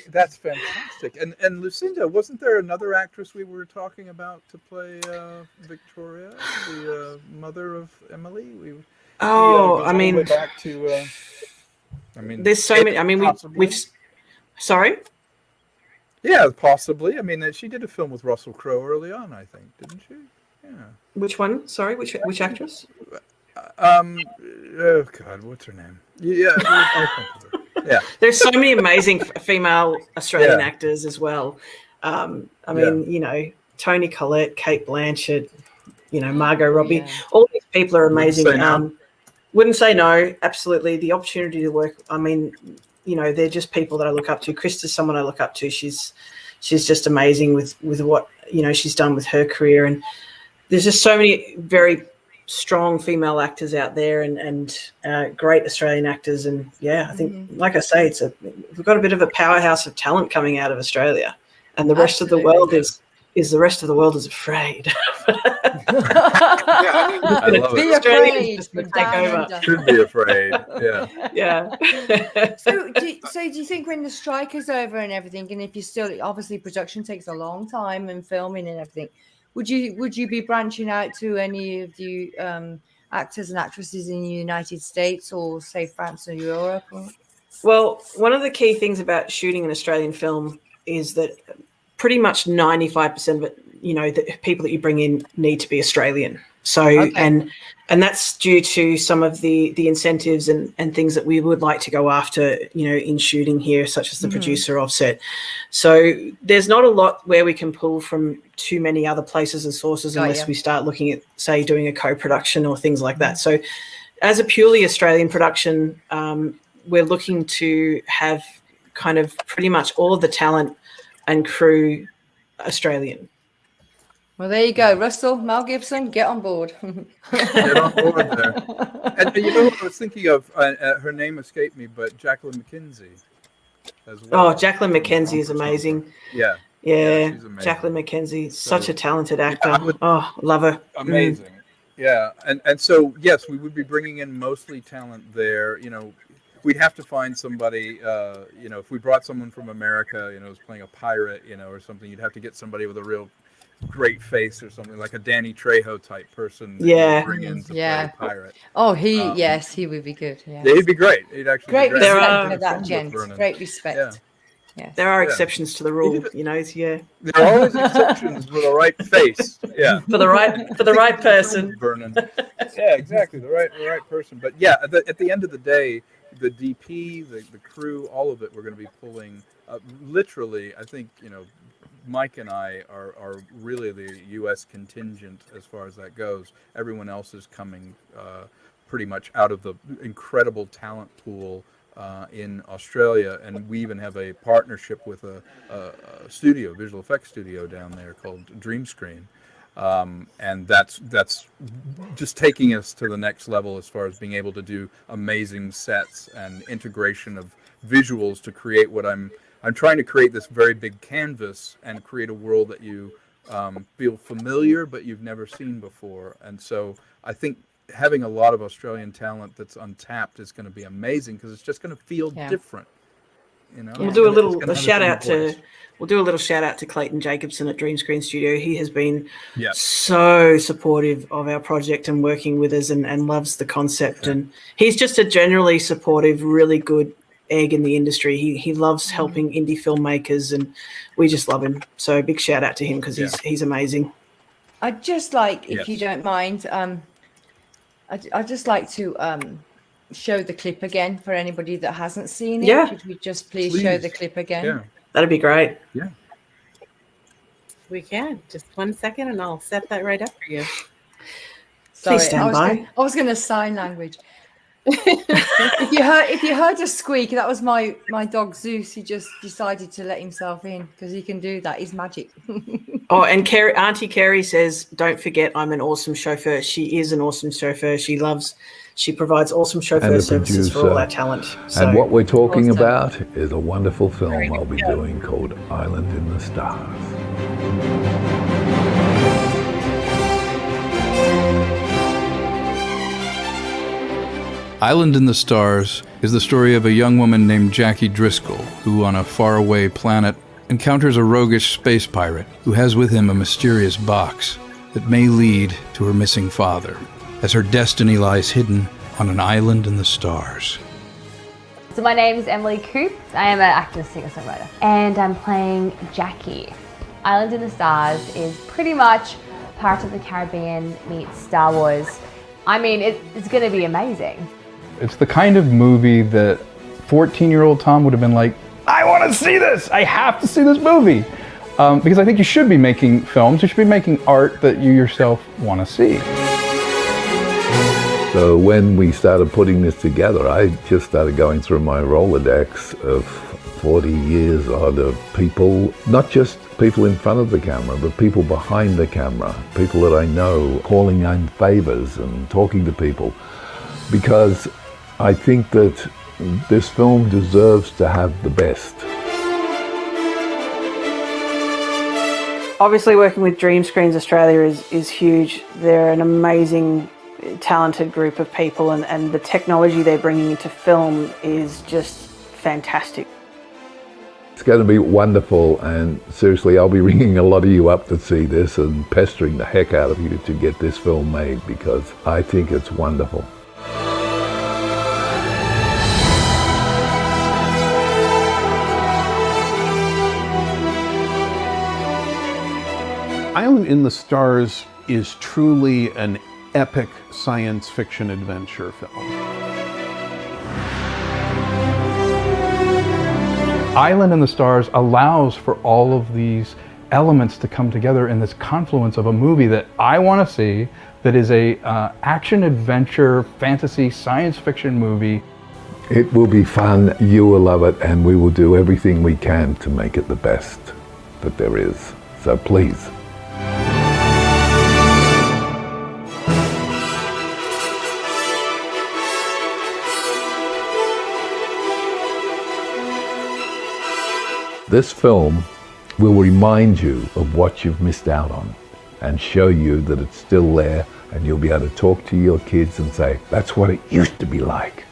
That's fantastic. And Lucinda, wasn't there another actress we were talking about to play Victoria, the mother of Emily? I mean, way back to. There's so many. I mean, we've. Sorry. Yeah, possibly. I mean, she did a film with Russell Crowe early on, I think, didn't she? Yeah. Which one? Sorry, which actress? Oh God, what's her name? Yeah. There's so many amazing female Australian actors as well. I mean, you know, Toni Collette, Kate Blanchett, you know, Margot Robbie. All these people are amazing. Wouldn't say no. Absolutely, the opportunity to work. I mean, you know, they're just people that I look up to. Krista's someone I look up to. She's just amazing with what, she's done with her career. And there's just so many very strong female actors out there, and great Australian actors. And I think, like I say, we've got a bit of a powerhouse of talent coming out of Australia, and the rest of the world is the rest of the world is afraid. I love Be it. afraid, but down under. Should be afraid. Yeah. So do you think when the strike is over and everything, and if you're still, obviously production takes a long time and filming and everything, would you be branching out to any of the actors and actresses in the United States, or say France or Europe? Well, one of the key things about shooting an Australian film is that pretty much 95% of it, the people that you bring in need to be Australian. So, and that's due to some of the incentives and things that we would like to go after, in shooting here, such as the producer offset. So there's not a lot where we can pull from too many other places and sources unless we start looking at, say, doing a co-production or things like that. So as a purely Australian production, we're looking to have kind of pretty much all of the talent and crew Australian. Well, there you go, Russell, Mel Gibson, get on board. Get on board there. And you know what I was thinking of? Her name escaped me, but Jacqueline McKenzie as well. Oh, Jacqueline McKenzie is amazing. Yeah, she's amazing. Jacqueline McKenzie, such a talented actor. Love her. Amazing. Yeah, and so yes, we would be bringing in mostly talent there. We'd have to find somebody, if we brought someone from America, who's playing a pirate, or something, you'd have to get somebody with a real great face or something, like a Danny Trejo type person. Bring in to play a pirate. Oh, he would be good. Yeah, he'd be great. He'd actually great be great. respect for that gent. Great respect. Yeah. Yes. There are exceptions to the rule, There are always exceptions for the right face. Yeah. For the right person. Vernon. Yeah, exactly. The right person. But yeah, at the end of the day, the DP, the crew, all of it, we're going to be pulling. Literally, I think Mike and I are really the U.S. contingent as far as that goes. Everyone else is coming pretty much out of the incredible talent pool in Australia, and we even have a partnership with a studio, visual effects studio down there called Dream Screen. And that's just taking us to the next level as far as being able to do amazing sets and integration of visuals to create what I'm trying to create, this very big canvas, and create a world that you feel familiar but you've never seen before. And so I think having a lot of Australian talent that's untapped is going to be amazing, because it's just going to feel different. We'll do a little shout out to Clayton Jacobson at Dream Screen Studio. He has been so supportive of our project and working with us, and loves the concept. And he's just a generally supportive, really good egg in the industry. He loves helping indie filmmakers, and we just love him. So big shout out to him, because he's amazing. I'd just like, if you don't mind, I'd just like to show the clip again for anybody that hasn't seen it. Yeah. Could we just please show the clip again? Yeah. That'd be great. Yeah. We can. Just 1 second, and I'll set that right up for you. Sorry, Please stand by. I was going to sign language. If you heard a squeak, that was my dog Zeus. He just decided to let himself in, because he can do that. He's magic. Oh, and Auntie Carrie says, "Don't forget, I'm an awesome chauffeur." She is an awesome chauffeur. She provides awesome chauffeur services for all our talent. So, and what we're talking about is a wonderful film I'll be doing called Island in the Stars. Island in the Stars is the story of a young woman named Jackie Driscoll, who on a faraway planet encounters a roguish space pirate who has with him a mysterious box that may lead to her missing father, as her destiny lies hidden on an island in the stars. So my name is Emily Coop. I am an actor, singer-songwriter, and I'm playing Jackie. Island in the Stars is pretty much Pirates of the Caribbean meets Star Wars. I mean, it's going to be amazing. It's the kind of movie that 14-year-old Tom would have been like, I want to see this! I have to see this movie! Because I think you should be making films, you should be making art that you yourself want to see. So when we started putting this together, I just started going through my Rolodex of 40 years odd of people, not just people in front of the camera, but people behind the camera, people that I know, calling in favors and talking to people, because I think that this film deserves to have the best. Obviously working with Dream Screens Australia is huge. They're an amazing, talented group of people, and the technology they're bringing into film is just fantastic. It's going to be wonderful, and seriously, I'll be ringing a lot of you up to see this and pestering the heck out of you to get this film made, because I think it's wonderful. Island in the Stars is truly an epic science fiction adventure film. Island in the Stars allows for all of these elements to come together in this confluence of a movie that I want to see, that is a action adventure fantasy science fiction movie. It will be fun, you will love it, and we will do everything we can to make it the best that there is. So please. This film will remind you of what you've missed out on and show you that it's still there, and you'll be able to talk to your kids and say, that's what it used to be like.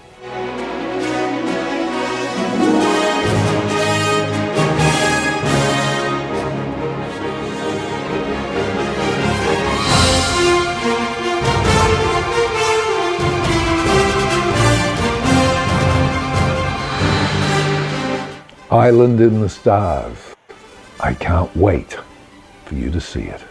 Island in the Stars. I can't wait for you to see it.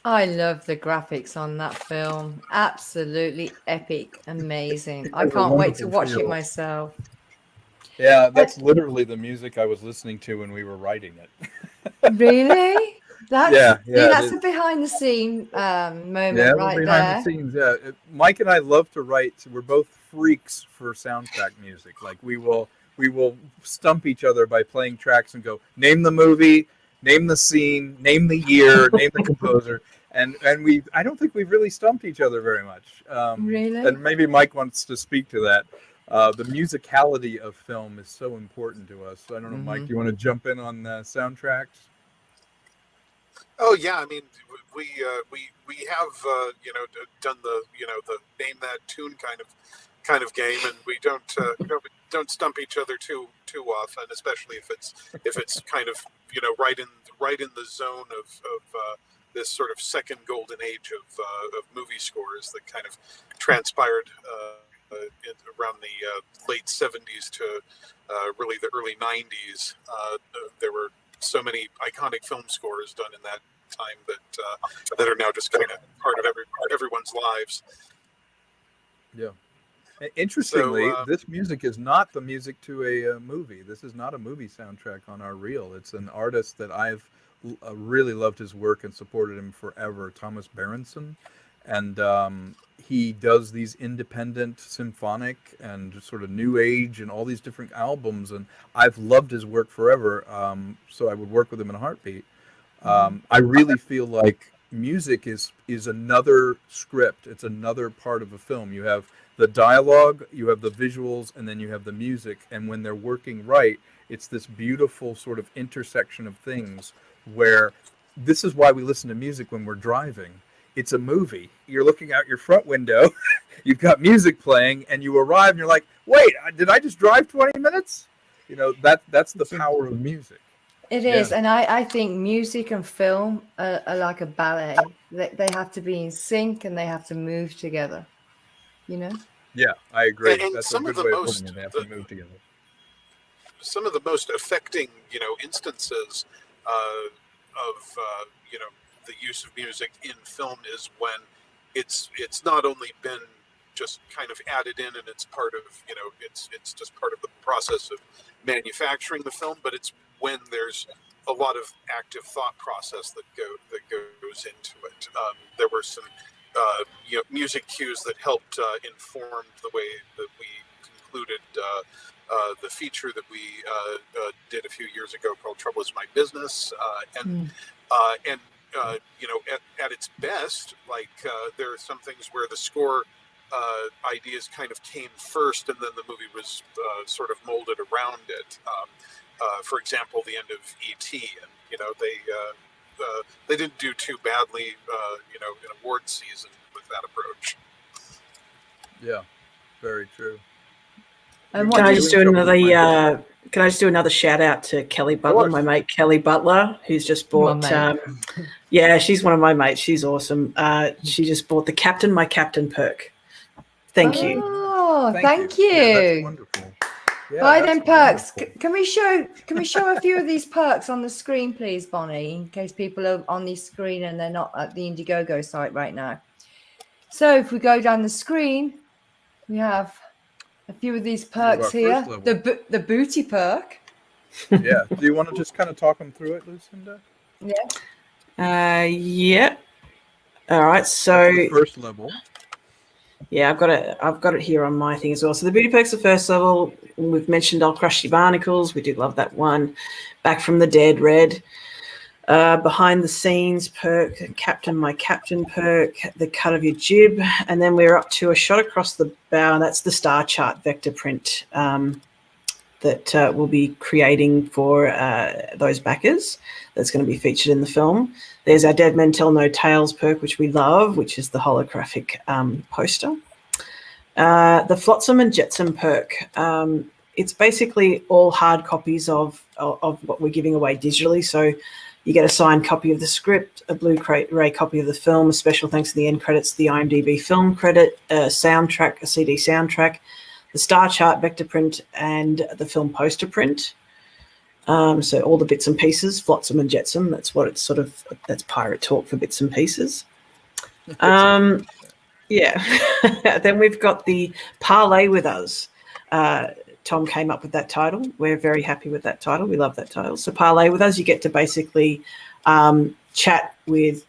I love the graphics on that film. Absolutely epic, amazing. I can't wait to watch it myself. Yeah, that's literally the music I was listening to when we were writing it. Really? That's, Yeah, see, yeah, that's a behind the scene moment Yeah, right behind there. the scenes. Yeah, Mike and I love to write. We're both freaks for soundtrack music. Like we will stump each other by playing tracks and go, name the movie, name the scene, name the year, name the composer, and I don't think we've really stumped each other very much. Really? And maybe Mike wants to speak to that. The musicality of film is so important to us. So I don't know, Mike, you want to jump in on soundtracks? Oh yeah, I mean, we have done the the name that tune kind of game, and we don't stump each other too often, especially if it's kind of right in the zone of this sort of second golden age of movie scores that kind of transpired around the late 70s to really the early 90s. There were so many iconic film scores done in that time that are now just kind of part of everyone's lives. Yeah. Interestingly, So, this music is not the music to a movie. This is not a movie soundtrack on our reel. It's an artist that I've really loved his work and supported him forever, Thomas Berenson. And he does these independent symphonic and sort of new age and all these different albums. And I've loved his work forever. So I would work with him in a heartbeat. I really feel like music is another script. It's another part of a film. You have the dialogue, you have the visuals, and then you have the music. And when they're working right, it's this beautiful sort of intersection of things where this is why we listen to music when we're driving. It's a movie. You're looking out your front window, you've got music playing, and you arrive and you're like, wait, did I just drive 20 minutes? That's the power of music. It is, and I think music and film are like a ballet. They have to be in sync and they have to move together. Yeah, I agree. And That's a some good of the way of most putting it. They have to move together. some of the most affecting, instances of the use of music in film is when it's not only been just kind of added in and it's part of it's just part of the process of manufacturing the film, but it's when there's a lot of active thought process that goes into it. There were some music cues that helped inform the way that we concluded the feature that we did a few years ago called "Trouble Is My Business," at its best, like there are some things where the score ideas kind of came first, and then the movie was sort of molded around it. For example, the end of E.T., and they didn't do too badly, in award season with that approach. Yeah, very true. Can I just do another? Can I just do another shout out to Kelly Butler, my mate Kelly Butler, who's just bought. Yeah, she's one of my mates. She's awesome. She just bought the Captain My Captain perk. Thank you. Oh, thank you. Yeah, that's wonderful. Yeah, Buy them perks. wonderful. Can we show a few of these perks on the screen, please, Bonnie, in case people are on the screen and they're not at the Indiegogo site right now. So if we go down the screen, we have a few of these perks here. The booty perk. Yeah. Do you want to just kind of talk them through it, Lucinda? Yeah. Yeah. All right. So the first level. Yeah, I've got it here on my thing as well. So the booty perk's the first level. We've mentioned I'll Crush Your Barnacles. We did love that one. Back from the Dead, Red. Behind the Scenes perk, Captain My Captain perk, the cut of your jib, and then we're up to a shot across the bow, and that's the star chart vector print that we'll be creating for those backers. That's going to be featured in the film. There's our Dead Men Tell No Tales perk, which we love, which is the holographic poster. The Flotsam and Jetsam perk. It's basically all hard copies of what we're giving away digitally. So you get a signed copy of the script, a Blu-ray copy of the film, a special thanks to the end credits, the IMDb film credit, a soundtrack, a CD soundtrack, the star chart vector print, and the film poster print. So all the bits and pieces, Flotsam and Jetsam, that's what it's that's pirate talk for bits and pieces. Yeah. Then we've got the Parlay With Us. Tom came up with that title. We're very happy with that title. We love that title. So Parlay With Us, you get to basically chat with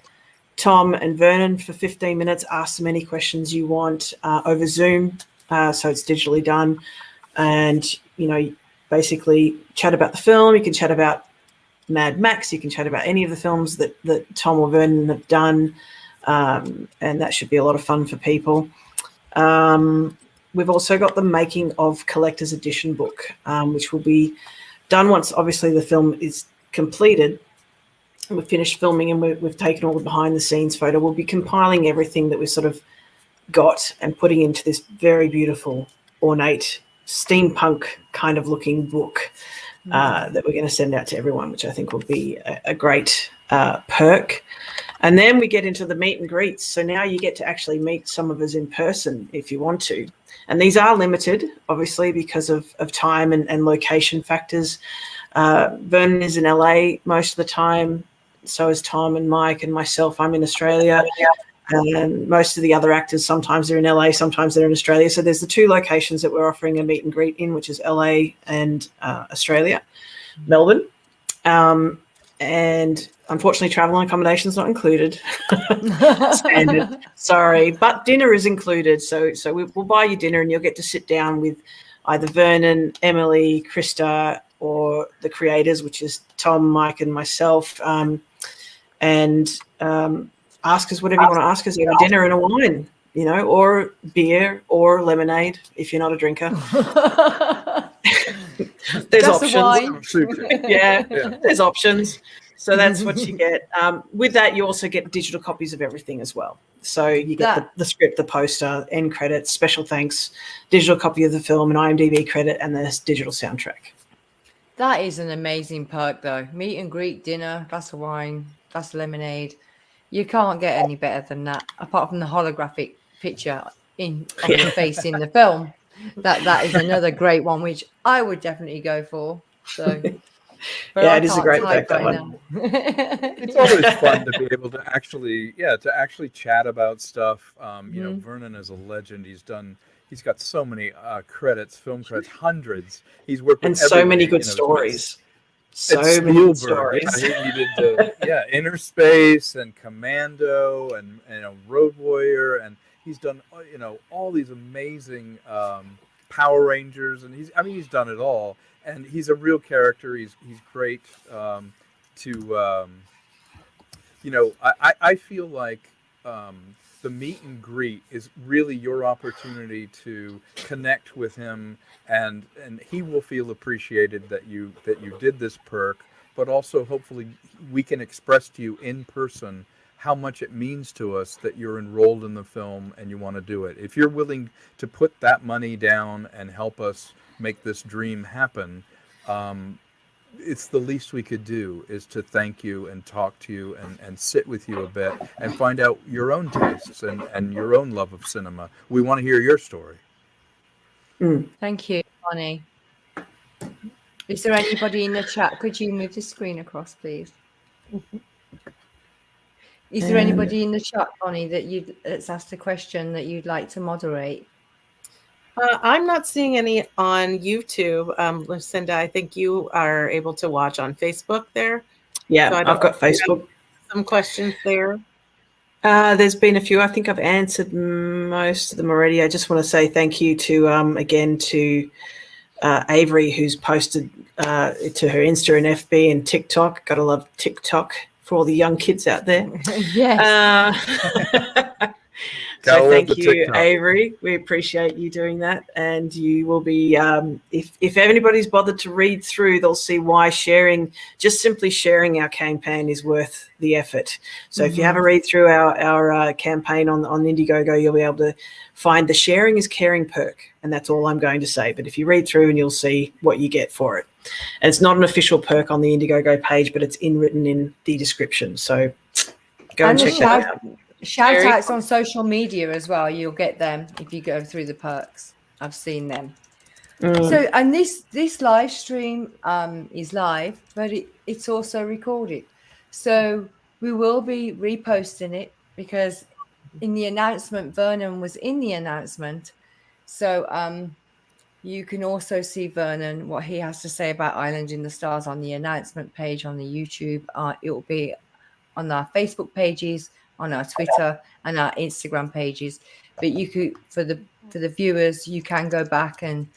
Tom and Vernon for 15 minutes, ask them any questions you want over Zoom. So it's digitally done. And, basically chat about the film. You can chat about Mad Max. You can chat about any of the films that Tom or Vernon have done. And that should be a lot of fun for people. We've also got the Making of Collector's Edition book, which will be done once, obviously, the film is completed. We've finished filming and we've taken all the behind-the-scenes photo. We'll be compiling everything that we've sort of got and putting into this very beautiful, ornate, steampunk kind of looking book that we're going to send out to everyone, which I think will be a great perk. And then we get into the meet and greets. So now you get to actually meet some of us in person if you want to. And these are limited, obviously, because of time and location factors. Vernon is in LA most of the time. So is Tom and Mike and myself. I'm in Australia. And most of the other actors, sometimes they're in LA, sometimes they're in Australia. So there's the two locations that we're offering a meet and greet in, which is LA and Australia, Melbourne. And unfortunately, travel and accommodation is not included. Standard. Sorry, but dinner is included. So we'll buy you dinner and you'll get to sit down with either Vernon, Emily, Krista, or the creators, which is Tom, Mike, and myself, and ask us whatever you want to ask us, either dinner and a wine, or beer or lemonade if you're not a drinker. There's options. Yeah, there's options. So that's what you get. With that, you also get digital copies of everything as well. So you get the script, the poster, end credits, special thanks, digital copy of the film, an IMDb credit, and the digital soundtrack. That is an amazing perk, though. Meet and greet, dinner, glass of wine, glass of lemonade. You can't get any better than that, apart from the holographic picture of your face in the film. That is another great one, which I would definitely go for. So, but Yeah, I it is a can't great type book, that right one. now. It's always fun to be able to actually, to actually chat about stuff. Vernon is a legend. He's got so many credits, film credits, hundreds. He's worked with And so many everybody. good stories. So It's many good Spielberg. stories. Yeah, he did Inner Space and Commando and Road Warrior, and he's done all these amazing Power Rangers, and he's done it all, and he's a real character. He's great I feel like the meet and greet is really your opportunity to connect with him, and he will feel appreciated that you did this perk, but also hopefully we can express to you in person how much it means to us that you're enrolled in the film and you want to do it. If you're willing to put that money down and help us make this dream happen, it's the least we could do is to thank you and talk to you and sit with you a bit and find out your own tastes and your own love of cinema. We want to hear your story. Thank you, Bonnie. Is there anybody in the chat? Could you move the screen across, please? Is there anybody in the chat, Bonnie, that's asked a question that you'd like to moderate? I'm not seeing any on YouTube. Lucinda, I think you are able to watch on Facebook there. Yeah, so I've got Facebook. Some questions there. There's been a few. I think I've answered most of them already. I just want to say thank you to again to Avery, who's posted to her Insta and FB and TikTok. Gotta love TikTok for all the young kids out there. Yes. So thank you, Avery. We appreciate you doing that. And you will be, if anybody's bothered to read through, they'll see why simply sharing our campaign is worth the effort. So if you have a read through our campaign on Indiegogo, you'll be able to find the sharing is caring perk. And that's all I'm going to say. But if you read through, and you'll see what you get for it. And it's not an official perk on the Indiegogo page, but it's written in the description. So go and check that out. Shout outs on social media as well. You'll get them if you go through the perks. I've seen them. So, and this live stream is live, but it's also recorded. So we will be reposting it because in the announcement, Vernon was in the announcement. So you can also see Vernon, what he has to say about Island in the Stars on the announcement page on the YouTube. It will be on our Facebook pages, on our Twitter and our Instagram pages. But you could, for the viewers, you can go back and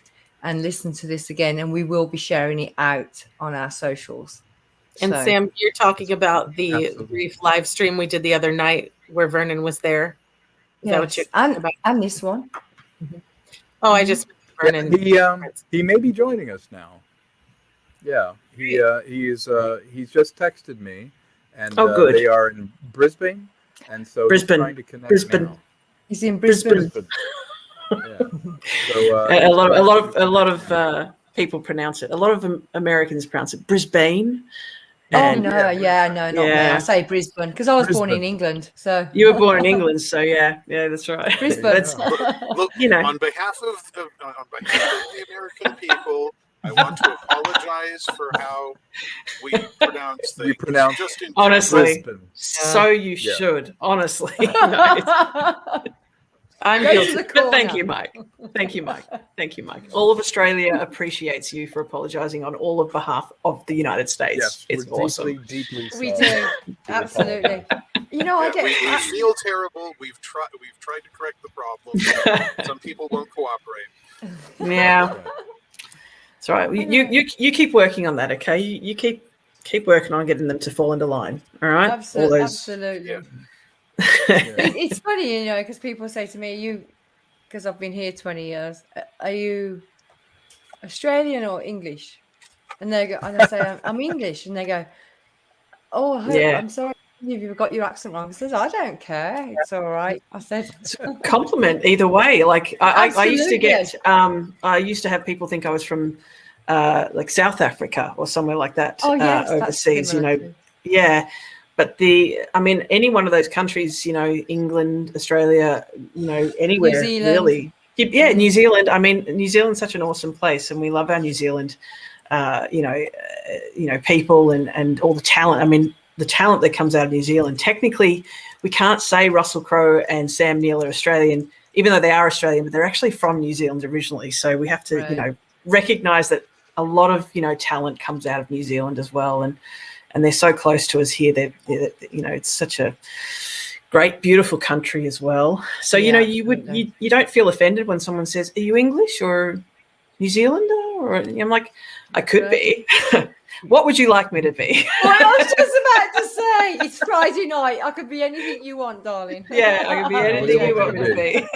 listen to this again, and we will be sharing it out on our socials. And Sam, you're talking about the brief live stream we did the other night where Vernon was there. Is that what you're talking about? And this one. Oh, I just Vernon. He may be joining us now. Yeah, he's just texted me, and good. They are in Brisbane. And so Brisbane. He's trying to connect now. He's in Brisbane. Yeah. So, a lot of people pronounce it. A lot of Americans pronounce it Brisbane. And, no, not me. I say Brisbane because I was born in England. So you were born in England, so yeah, that's right. Brisbane. Look, on behalf of the American people, I want to apologize for how we pronounce things. Just in honestly, Brisbane. So you should. Honestly, I'm guilty. But thank you, Mike. Thank you, Mike. All of Australia appreciates you for apologising on all of behalf of the United States. Yes, it's we're awesome. Deeply we do absolutely. We feel terrible. We've tried to correct the problem. Some people won't cooperate. Yeah. That's right. You keep working on that, okay? You keep working on getting them to fall into line. All right. Absolutely. Yeah. It's funny, because people say to me, because I've been here 20 years, are you Australian or English? And I say, I'm English. And they go, oh, I'm sorry if you've got your accent wrong. I said, I don't care. It's all right. I said, it's a compliment either way. Like I used to get, I used to have people think I was from like South Africa or somewhere like that. Oh, yes, overseas, yeah. But any one of those countries, England, Australia, anywhere really. Yeah, New Zealand. I mean, New Zealand's such an awesome place, and we love our New Zealand, people and all the talent. I mean, the talent that comes out of New Zealand. Technically, we can't say Russell Crowe and Sam Neill are Australian, even though they are Australian, but they're actually from New Zealand originally. So we have to, recognise that a lot of talent comes out of New Zealand as well, and they're so close to us here. They're it's such a great, beautiful country as well. So you don't feel offended when someone says, "Are you English or New Zealander?" Or I'm like, I could be. What would you like me to be? Well, I was just about to say, it's Friday night. I could be anything you want, darling. Yeah, I could be anything you want me to be.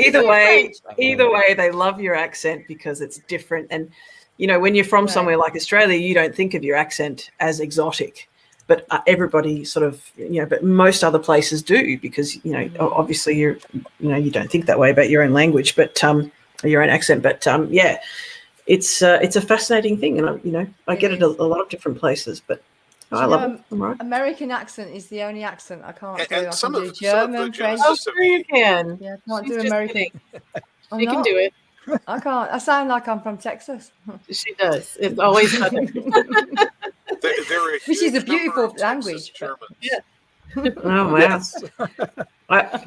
Either way, they love your accent because it's different. And, when you're from somewhere like Australia, you don't think of your accent as exotic. But everybody sort of, but most other places do because, obviously you don't think that way about your own language, but your own accent. But, it's a fascinating thing. And, I get it a lot of different places, but I love it. I'm right. American accent is the only accent I can't do. I can do German, French. Oh, sure you can. Yeah, I can't do American. You can do it. I can't. I sound like I'm from Texas. She does. It's always Which is a beautiful language. Yeah. Oh wow! I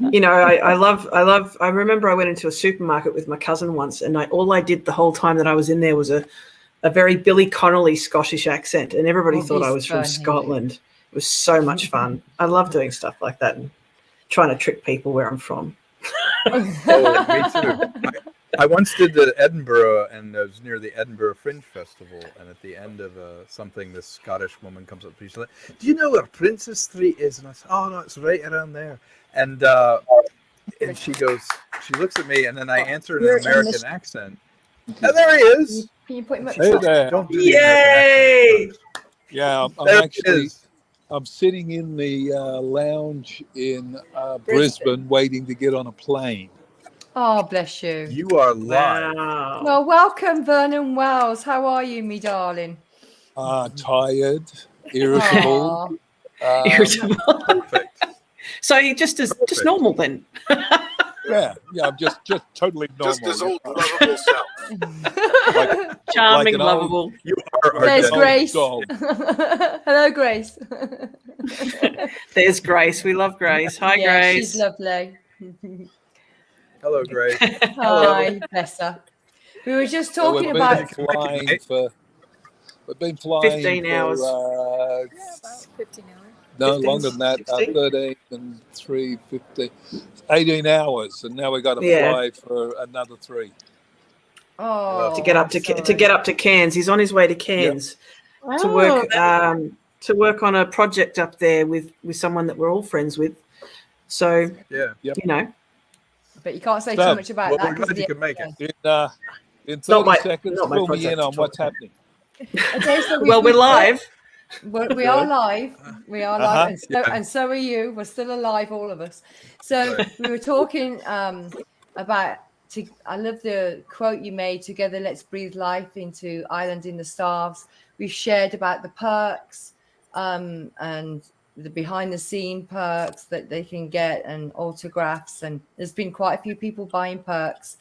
remember I went into a supermarket with my cousin once, and all I did the whole time that I was in there was a very Billy Connolly Scottish accent, and everybody thought I was from Scotland. It was so much fun. I love doing stuff like that and trying to trick people where I'm from. Oh, me too. I once did the Edinburgh, and I was near the Edinburgh Fringe Festival, and at the end of something, this Scottish woman comes up to me, she's like, "Do you know where Princess Street is?" And I said, "Oh, no, it's right around there." And she goes, she looks at me, and then I answer in an American accent. And there he is. Can you put him up? Hey there. Don't do the Yay! American accent. Yeah, I'm sitting in the lounge in Brisbane waiting to get on a plane. Oh, bless you. You are live. Wow. Well, welcome, Vernon Wells. How are you, me darling? Tired, irritable. Irritable. Perfect. So you just normal then. Yeah, I'm just totally normal. Just his old lovable self. Charming, an lovable. old- You are There's our Grace. dog. Hello, Grace. There's Grace. We love Grace. Hi, Yeah, Grace. she's lovely. Hello, Grace. Hi, bless her. We were just talking about. We've been flying 15 hours. For, about 15 hours. no, 15, longer than that. 16? 13 and 3, 15, 18 hours, and now we got to fly for another 3. Oh, to get up to Cairns. He's on his way to Cairns to work on a project up there with someone that we're all friends with. So But you can't say too much about that. We're glad you can make it. In 30 seconds, fill me in on what's happening. Okay, so we're live. We are live. We are live, and so are you. We're still alive, all of us. So we were talking about. I love the quote you made. Together, let's breathe life into Island in the Stars. We've shared about the perks and the behind-the-scene perks that they can get, and autographs. And there's been quite a few people buying perks.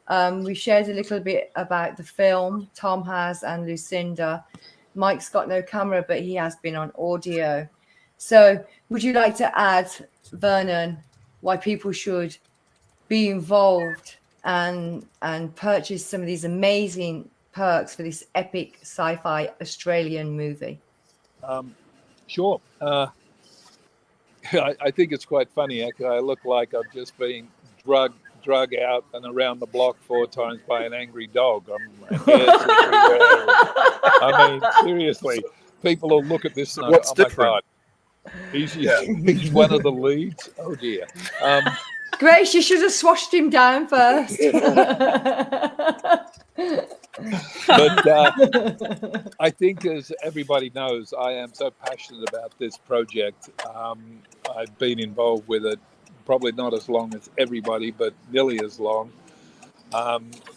We shared a little bit about the film. Tom has, and Lucinda. Mike's got no camera, but he has been on audio. So would you like to add, Vernon, why people should be involved and purchase some of these amazing perks for this epic sci-fi Australian movie? Sure. I think it's quite funny. I look like I've just been drug out and around the block 4 times by an angry dog. I mean, seriously, people will look at this and What's go, "Oh different? my God, he's one of the leads." Oh dear. Grace, you should have swashed him down first. But I think, as everybody knows, I am so passionate about this project. I've been involved with it probably not as long as everybody, but nearly as long,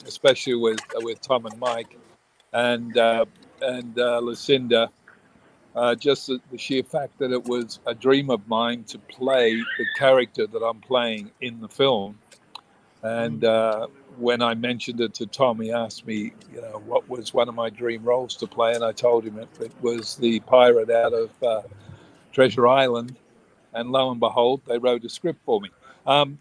especially with Tom and Mike and Lucinda. Just the sheer fact that it was a dream of mine to play the character that I'm playing in the film. And when I mentioned it to Tom, he asked me, what was one of my dream roles to play, and I told him it was the pirate out of Treasure Island, and lo and behold, they wrote a script for me. And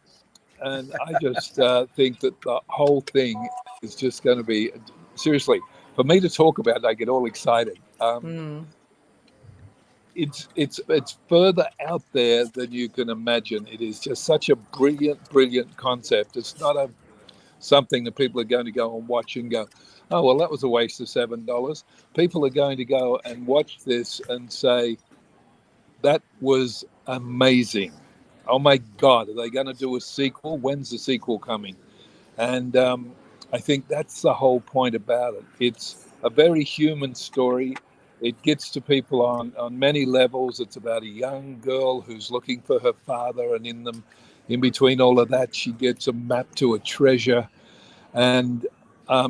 I just think that the whole thing is just going to be, seriously, for me to talk about it, I get all excited. It's further out there than you can imagine. It is just such a brilliant concept. It's not something that people are going to go and watch and go, oh, well, that was a waste of $7. People are going to go and watch this and say, that was amazing. Oh my God, are they going to do a sequel? When's the sequel coming? And I think that's the whole point about it. It's a very human story. It gets to people on many levels. It's about a young girl who's looking for her father, and in between all of that, she gets a map to a treasure. And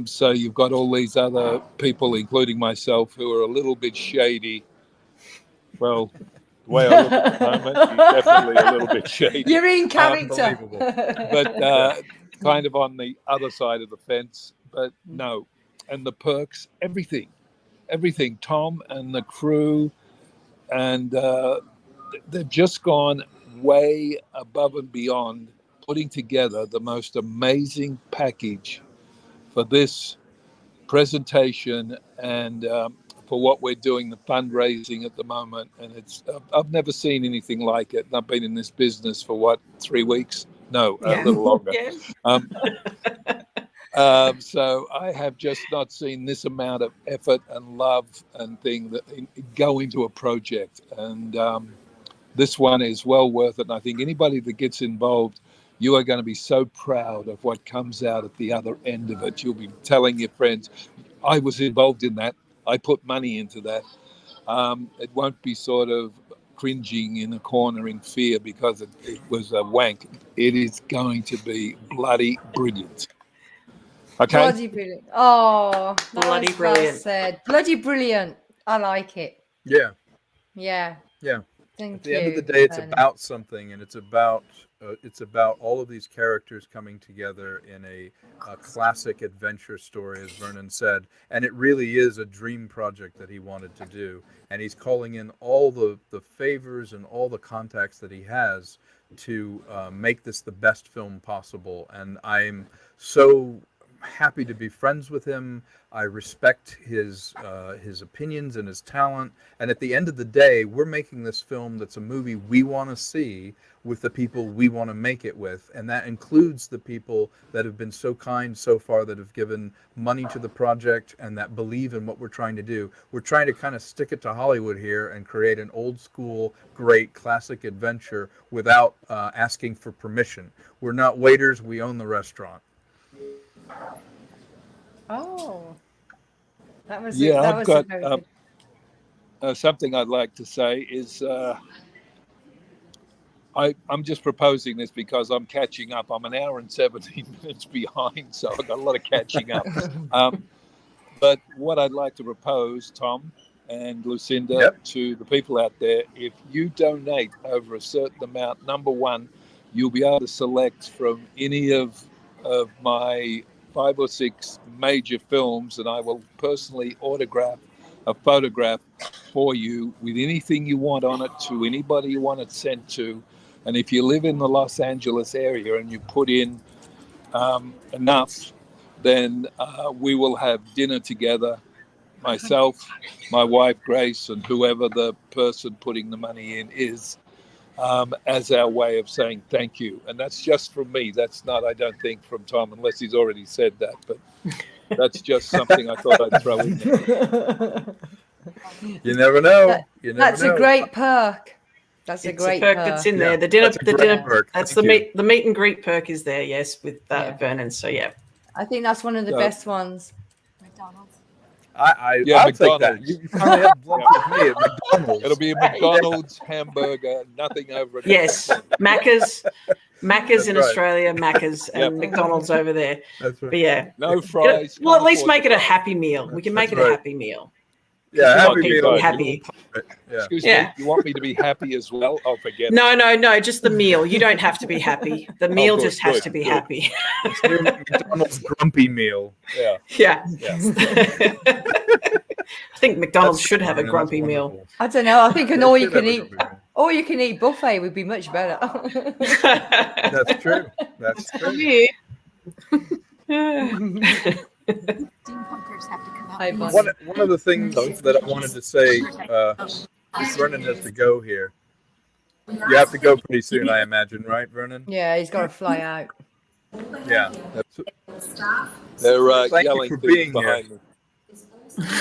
so you've got all these other people, including myself, who are a little bit shady. Well, the way I look at the moment, you're definitely a little bit shady. You're in character. But kind of on the other side of the fence. But no. And the perks, everything. Tom and the crew, and they've just gone way above and beyond putting together the most amazing package for this presentation and for what we're doing, the fundraising at the moment. And I've never seen anything like it. I've been in this business for 3 weeks? No, a little longer. So I have just not seen this amount of effort and love and thing that go into a project. And this one is well worth it. And I think anybody that gets involved, you are going to be so proud of what comes out at the other end of it. You'll be telling your friends, I was involved in that. I put money into that. It won't be sort of cringing in a corner in fear because it was a wank. It is going to be bloody brilliant. Okay. Bloody brilliant. Oh, bloody brilliant. Well said. Bloody brilliant. I like it. Yeah. Yeah. Yeah. Thank At the you, end of the day, it's Vernon. about something, and it's about all of these characters coming together in a classic adventure story, as Vernon said. And it really is a dream project that he wanted to do. And he's calling in all the favors and all the contacts that he has to make this the best film possible. And I'm so happy to be friends with him. I respect his opinions and his talent. And at the end of the day, we're making this film that's a movie we want to see with the people we want to make it with. And that includes the people that have been so kind so far, that have given money to the project and that believe in what we're trying to do. We're trying to kind of stick it to Hollywood here and create an old school, great classic adventure without asking for permission. We're not waiters, we own the restaurant. Oh, that was I've got something I'd like to say is I'm just proposing this because I'm catching up. I'm an hour and 17 minutes behind, so I've got a lot of catching up. But what I'd like to propose, Tom and Lucinda, to the people out there, if you donate over a certain amount, number one, you'll be able to select from any of my 5 or 6 major films, and I will personally autograph a photograph for you with anything you want on it to anybody you want it sent to. And if you live in the Los Angeles area and you put in enough, then we will have dinner together, myself, my wife Grace, and whoever the person putting the money in is, as our way of saying thank you. And that's just from me. That's not, I don't think, from Tom, unless he's already said that. But that's just something I thought I'd throw in there. You never know. That's a great perk. It's a great perk that's in there. The dinner, perk. That's the meet and greet perk is there. Yes, with Vernon. So yeah, I think that's one of the best ones. McDonald's. I'll McDonald's. take that. You finally have lunch with me at McDonald's. It'll be a McDonald's hamburger, nothing over it. Yes, Macca's in Australia, Macca's, and McDonald's over there. That's right. But yeah, no fries. Well, at least make it a happy meal. We can make it a happy meal. Yeah, we want happy people to meal. be happy. Yeah. Excuse Yeah. me, you want me to be happy as well? I'll forget. No, just the meal. You don't have to be happy. The meal good, just has good, to be good. happy. It's your McDonald's grumpy meal. Yeah. Yeah. Yeah. I think McDonald's should have a That's grumpy meal. wonderful. I don't know. I think an They all you should have can a eat grumpy meal. all you can eat buffet would be much better. That's true. That's true. Me. Hi, Bonnie. One of the things that I wanted to say, Vernon has to go here. You have to go pretty soon, I imagine, right, Vernon? Yeah, he's got to fly out. Yeah. They're Thank you yelling for things being here. behind me.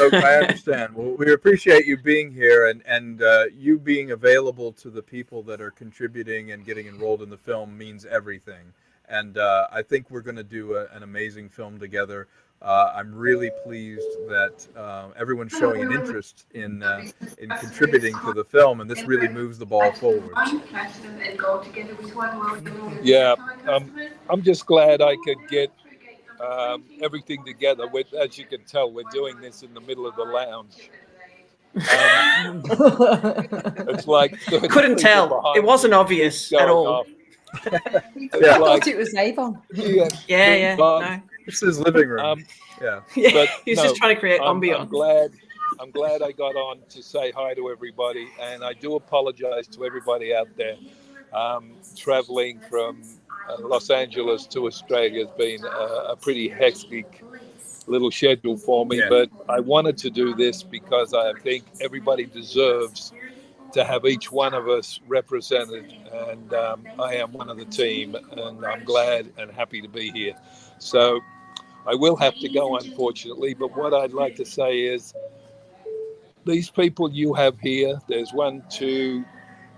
Okay, I understand. Well, we appreciate you being here and you being available to the people that are contributing and getting enrolled in the film means everything. And I think we're going to do an amazing film together. I'm really pleased that everyone's showing an interest in contributing to the film, and this really moves the ball forward. Yeah, I'm just glad I could get everything together. As you can tell, we're doing this in the middle of the lounge. It's like Couldn't tell. It wasn't obvious at all. I thought it was Avon. Yeah. No. This is living room. Yeah, but he's just trying to create ambiance. I'm glad I got on to say hi to everybody, and I do apologize to everybody out there. Traveling from Los Angeles to Australia has been a pretty hectic little schedule for me, but I wanted to do this because I think everybody deserves to have each one of us represented, and I am one of the team, and I'm glad and happy to be here. So I will have to go, unfortunately, but what I'd like to say is these people you have here, there's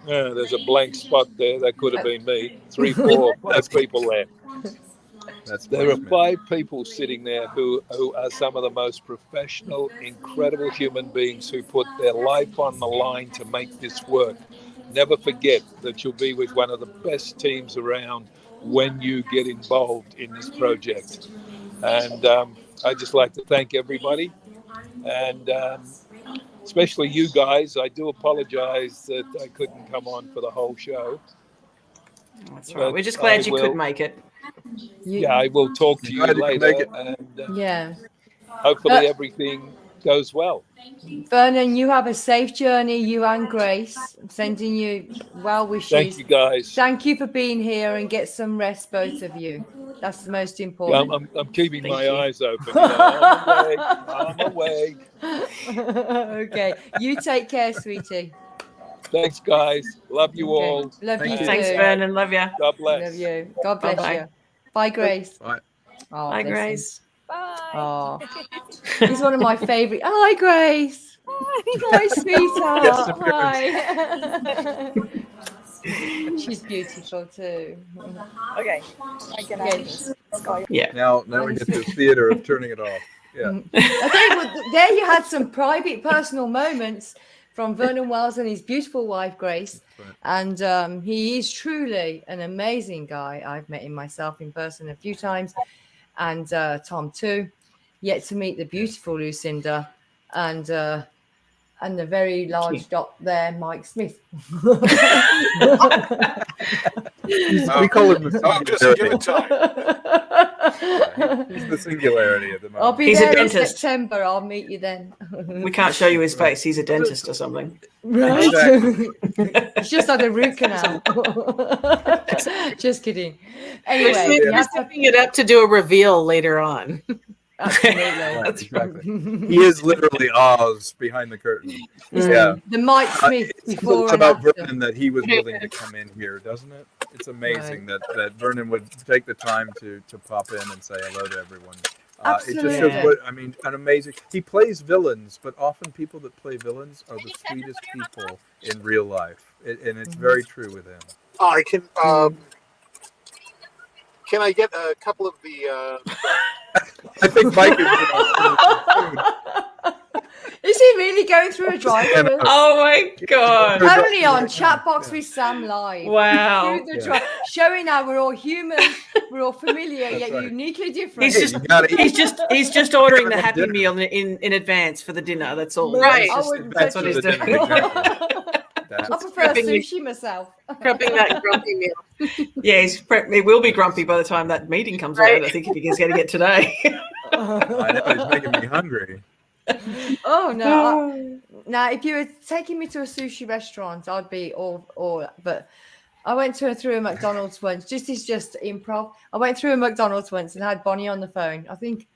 there's a blank spot there. That could have been me. 3, 4, 5 people there. There are 5 people sitting there who are some of the most professional, incredible human beings who put their life on the line to make this work. Never forget that you'll be with one of the best teams around when you get involved in this project. And I'd just like to thank everybody, and especially you guys. I do apologize that I couldn't come on for the whole show. That's right. We're just glad you could make it. I will talk to you later, and hopefully everything goes well. Vernon, you have a safe journey, you and Grace. I'm sending you well wishes. Thank you, guys. Thank you for being here, and get some rest, both of you. That's the most important. I'm keeping my eyes open. I'm awake. Okay, you take care, sweetie. Thanks, guys. Love you all. Love you too. Thanks, Vernon. Love you. God bless. Love you. God bless you. Bye, Grace. Bye. Oh, Bye, Grace. Bye. Oh, he's one of my favorite. Hi, Grace. Hi, sweetheart. Hi. She's beautiful too. Okay. Yeah. Now we get to the theater of turning it off. Yeah. Okay, well, there you had some private, personal moments from Vernon Wells and his beautiful wife, Grace. And he is truly an amazing guy. I've met him myself in person a few times, and Tom too. Yet to meet the beautiful Lucinda and the very large dot there, Mike Smith. We call him the just give it time. He's the singularity at the moment. I'll be He's there a in dentist. September. I'll meet you then. We can't show you his face. He's a dentist or something. Right. Exactly. It's just like a root canal. Just kidding. Anyway, We're stepping it up to do a reveal later on. absolutely. Right, exactly. He is literally Oz behind the curtain. Yeah. The Mike Smith It before says and about after. Vernon that he was willing to come in here, doesn't it? It's amazing that Vernon would take the time to pop in and say hello to everyone. It just shows what an amazing. He plays villains, but often people that play villains are the sweetest people in real life, and it's very true with him. I can. Can I get a couple of the? I think Mike is. Is he really going through a drive-through? Oh my God. Only on Chatbox with Sam Live. Wow. Through the showing how we're all human, we're all familiar, yet uniquely different. He's just ordering the Happy Meal in advance for the dinner. That's all. Right. That's what he's doing. I prefer sushi myself. Prepping that grumpy meal. Yeah, he will be grumpy by the time that meeting comes around. I think if he's getting it today. I know, he's making me hungry. Oh no! Now, if you were taking me to a sushi restaurant, I'd be all. But I went through a McDonald's once. Just improv. I went through a McDonald's once and had Bonnie on the phone. I think,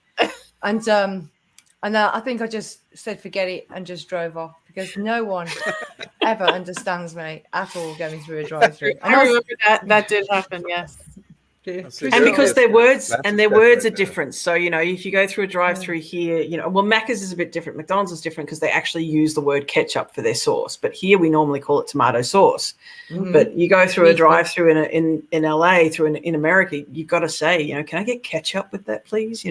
and I think I just said forget it and just drove off because no one ever understands me at all going through a drive-through. I remember that did happen. Yes. And because their words are different. So, if you go through a drive-through here, Macca's is a bit different. McDonald's is different because they actually use the word ketchup for their sauce. But here we normally call it tomato sauce. Mm-hmm. But you go through a drive-through in LA, in America, you've got to say, can I get ketchup with that, please?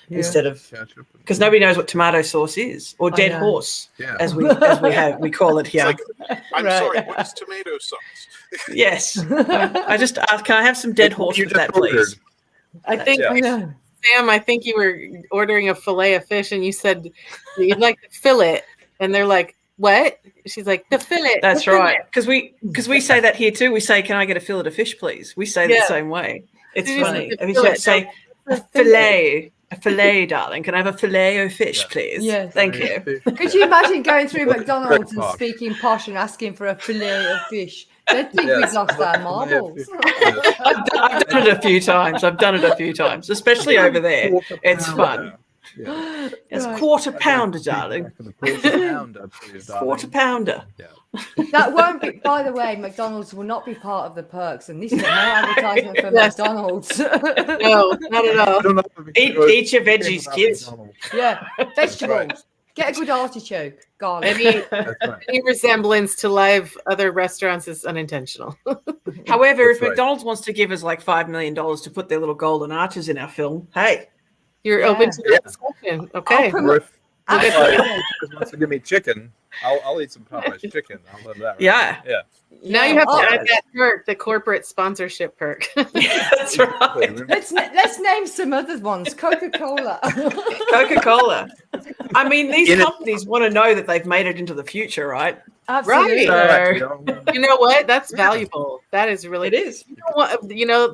Instead of, because nobody knows what tomato sauce is or dead horse, as we call it here. I'm sorry, what is tomato sauce? Yes. I just asked, can I have some dead horse with that, please? I think, Sam, I think you were ordering a fillet of fish and you said you'd like the fillet. And they're like, what? She's like, the fillet. That's right. Because we say that here too. We say, can I get a fillet of fish, please? We say the same way. It's funny. We say, a fillet, darling. Can I have a fillet of fish, please? Yes. Thank you. Could you imagine going through McDonald's and speaking posh and asking for a fillet of fish? They'd think we've lost our marbles. I've done it a few times, especially over there. It's fun. Yeah. It's quarter pounder, darling. Quarter pounder. Yeah. That won't be, by the way, McDonald's will not be part of the perks, and this is no advertisement for McDonald's. No, not at all. Eat your veggies, kids. Yeah, vegetables. Get a good artichoke, garlic. Any resemblance to live other restaurants is unintentional. However, if McDonald's wants to give us like $5 million to put their little golden arches in our film, hey. You're open to the discussion. Okay. Or if wants to give me chicken, I'll eat some Popeye's chicken. I'll love that. Right? Yeah. Yeah. Now you have to add that perk, the corporate sponsorship perk. That's right. Let's name some other ones. Coca-Cola. Coca-Cola. I mean, these companies want to know that they've made it into the future, right? Absolutely. Right. So, you know what? That's valuable. That is really. It is.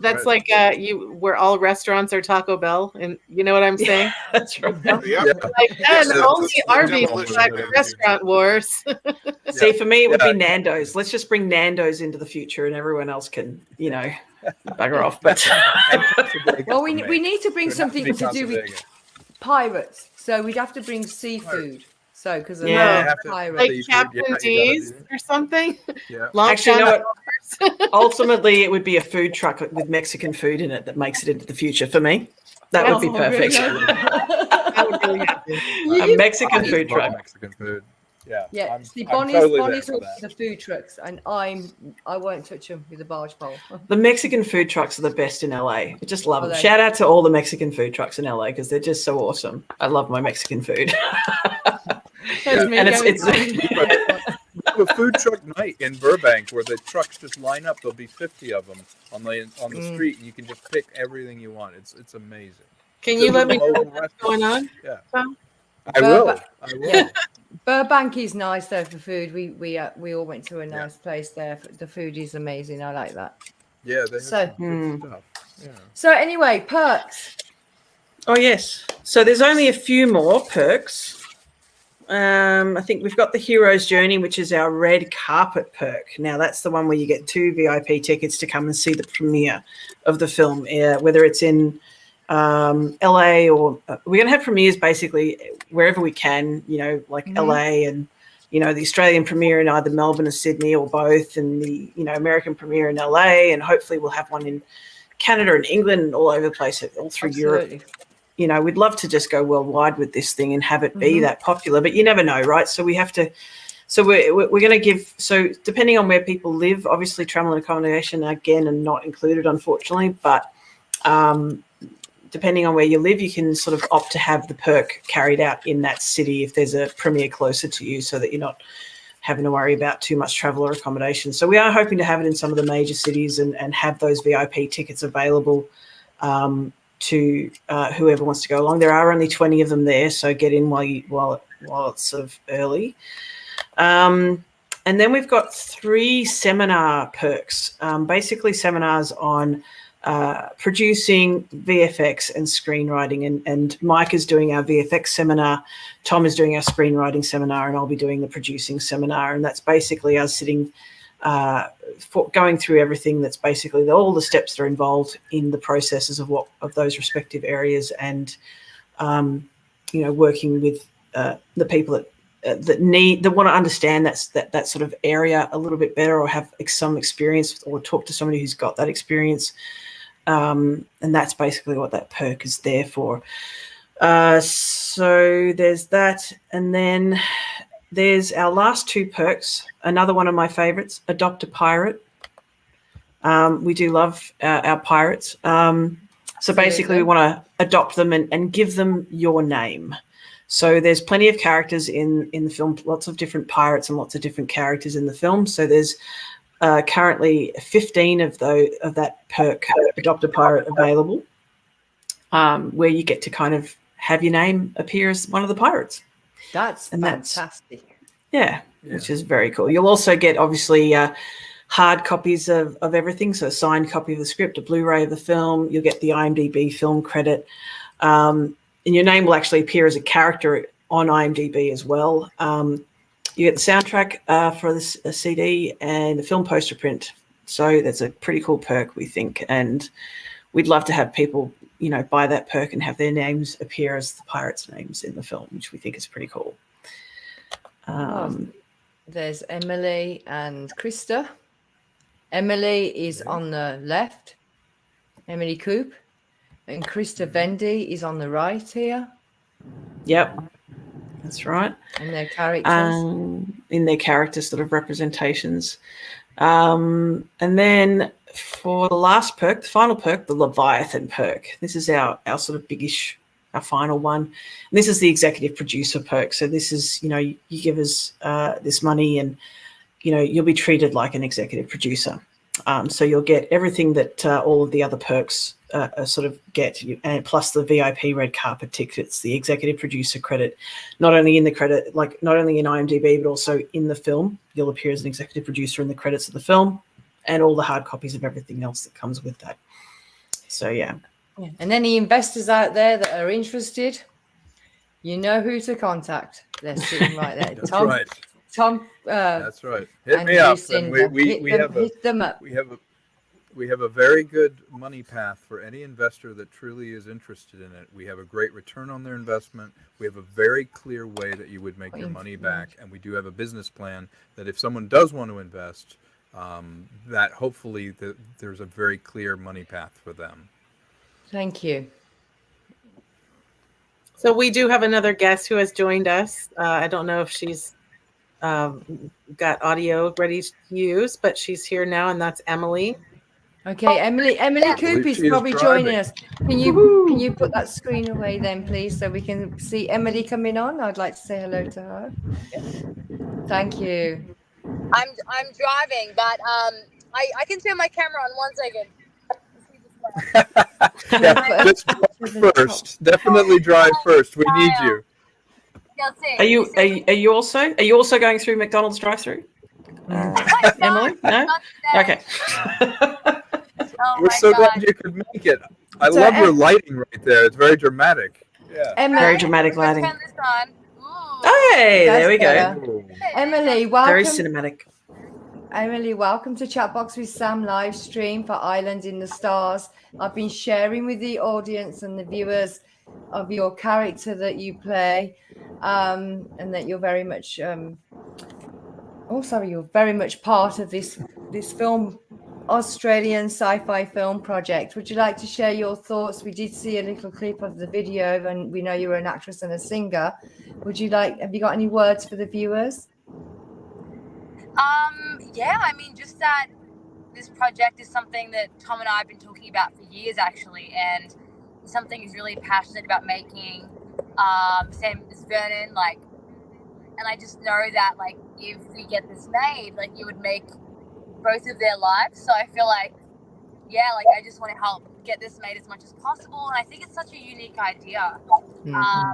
That's like where all restaurants are Taco Bell, and you know what I'm saying? Yeah, that's right. Yeah. Like, and only Arby's like restaurant wars. See, for me, it would be Nando's. Let's just bring Nando's into the future, and everyone else can, bugger off. But well, we need to bring something to do with pirates. So we'd have to bring seafood. So, because of pirates. Like Captain D's or something. Yeah. Actually, ultimately, it would be a food truck with Mexican food in it that makes it into the future for me. That would be perfect. That would really happen. A Mexican food truck. Mexican food. Yeah. Yeah. I'm Bonnie's totally the food trucks, and I won't touch them with a barge pole. The Mexican food trucks are the best in LA. I just love them. Shout out to all the Mexican food trucks in LA because they're just so awesome. I love my Mexican food. And it's a food truck night in Burbank where the trucks just line up. There'll be 50 of them on the street, and you can just pick everything you want. It's amazing. Can you let me know what's going on? Yeah, I will. Yeah. Burbank is nice though for food. We all went to a nice place there. The food is amazing. I like that. Yeah, they have some good stuff. Yeah. So anyway, perks. Oh yes. So there's only a few more perks. I think we've got the Hero's Journey, which is our red carpet perk. Now, that's the one where you get 2 VIP tickets to come and see the premiere of the film, whether it's in LA or we're going to have premieres basically wherever we can, like LA and, the Australian premiere in either Melbourne or Sydney or both, and the, American premiere in LA, and hopefully we'll have one in Canada and England and all over the place, all through Europe. We'd love to just go worldwide with this thing and have it be that popular, but you never know, right? So we have to. So we're going to give. So depending on where people live, obviously travel and accommodation again are not included, unfortunately. But depending on where you live, you can sort of opt to have the perk carried out in that city if there's a premiere closer to you, so that you're not having to worry about too much travel or accommodation. So we are hoping to have it in some of the major cities and have those VIP tickets available to whoever wants to go along. There are only 20 of them there, so get in while it's sort of early. And then we've got 3 seminar perks, basically seminars on producing VFX and screenwriting. And Mike is doing our VFX seminar, Tom is doing our screenwriting seminar, and I'll be doing the producing seminar. And that's basically us sitting, going through everything that's basically all the steps that are involved in the processes of those respective areas, and working with the people that want to understand that sort of area a little bit better, or have some experience, or talk to somebody who's got that experience. And that's basically what that perk is there for. So there's that. And then there's our last 2 perks. Another one of my favorites, Adopt a Pirate. We do love our pirates. So basically we want to adopt them and give them your name. So there's plenty of characters in the film, lots of different pirates and lots of different characters in the film. So there's currently 15 of that perk, Adopt a Pirate, available, where you get to kind of have your name appear as one of the pirates. That's fantastic. Yeah, which is very cool. You'll also get, obviously, hard copies of everything. So a signed copy of the script, a Blu-ray of the film. You'll get the IMDb film credit. And your name will actually appear as a character on IMDb as well. You get the soundtrack for this CD and the film poster print. So that's a pretty cool perk, we think. And we'd love to have people, buy that perk and have their names appear as the pirates' names in the film, which we think is pretty cool. There's Emily and Krista. Emily is on the left, Emily Coop. And Krista Vendy is on the right here. Yep, that's right. And their characters. In their character sort of representations. And then for the last perk, the final perk, the Leviathan perk. This is our sort of biggish, our final one. And this is the executive producer perk. So this is, you give us this money and, you'll be treated like an executive producer. So you'll get everything that all of the other perks sort of get, and plus the VIP red carpet tickets, the executive producer credit, not only in IMDb, but also in the film. You'll appear as an executive producer in the credits of the film, and all the hard copies of everything else that comes with that. So, yeah. And any investors out there that are interested, you know who to contact. They're sitting right there. That's Tom, right. Tom. That's right. Hit me up. And hit them up. We have a very good money path for any investor that truly is interested in it. We have a great return on their investment. We have a very clear way that you would make your money back. And we do have a business plan that if someone does want to invest, that hopefully there's a very clear money path for them. Thank you. So we do have another guest who has joined us. I don't know if she's got audio ready to use, but she's here now, and that's Emily. Okay, Emily Coop is probably joining us. Can you put that screen away then, please, so we can see Emily coming on? I'd like to say hello to her. Thank you. I'm driving, but I can turn my camera on 1 second. Yeah, just drive first. Definitely drive first. We need you. Are you also going through McDonald's drive-through? Emily? No? Okay. Oh, we're so glad you could make it. I love your lighting right there. It's very dramatic. Yeah. Very dramatic lighting. Turn this on. Hey, there we go. Better. Emily, welcome. Very cinematic. Emily, welcome to Chatbox with Sam live stream for Island in the Stars. I've been sharing with the audience and the viewers of your character that you play, and that you're very much you're very much part of this film, Australian sci-fi film project. Would you like to share your thoughts? We did see a little clip of the video, and we know you're an actress and a singer. Have you got any words for the viewers? Yeah, I mean, just that this project is something that Tom and I have been talking about for years, actually, and something he's really passionate about making. Same as Vernon, like, and I just know that, like, if we get this made, like, it would make both of their lives. So I feel like, yeah, like, I just want to help get this made as much as possible. And I think it's such a unique idea. Yeah,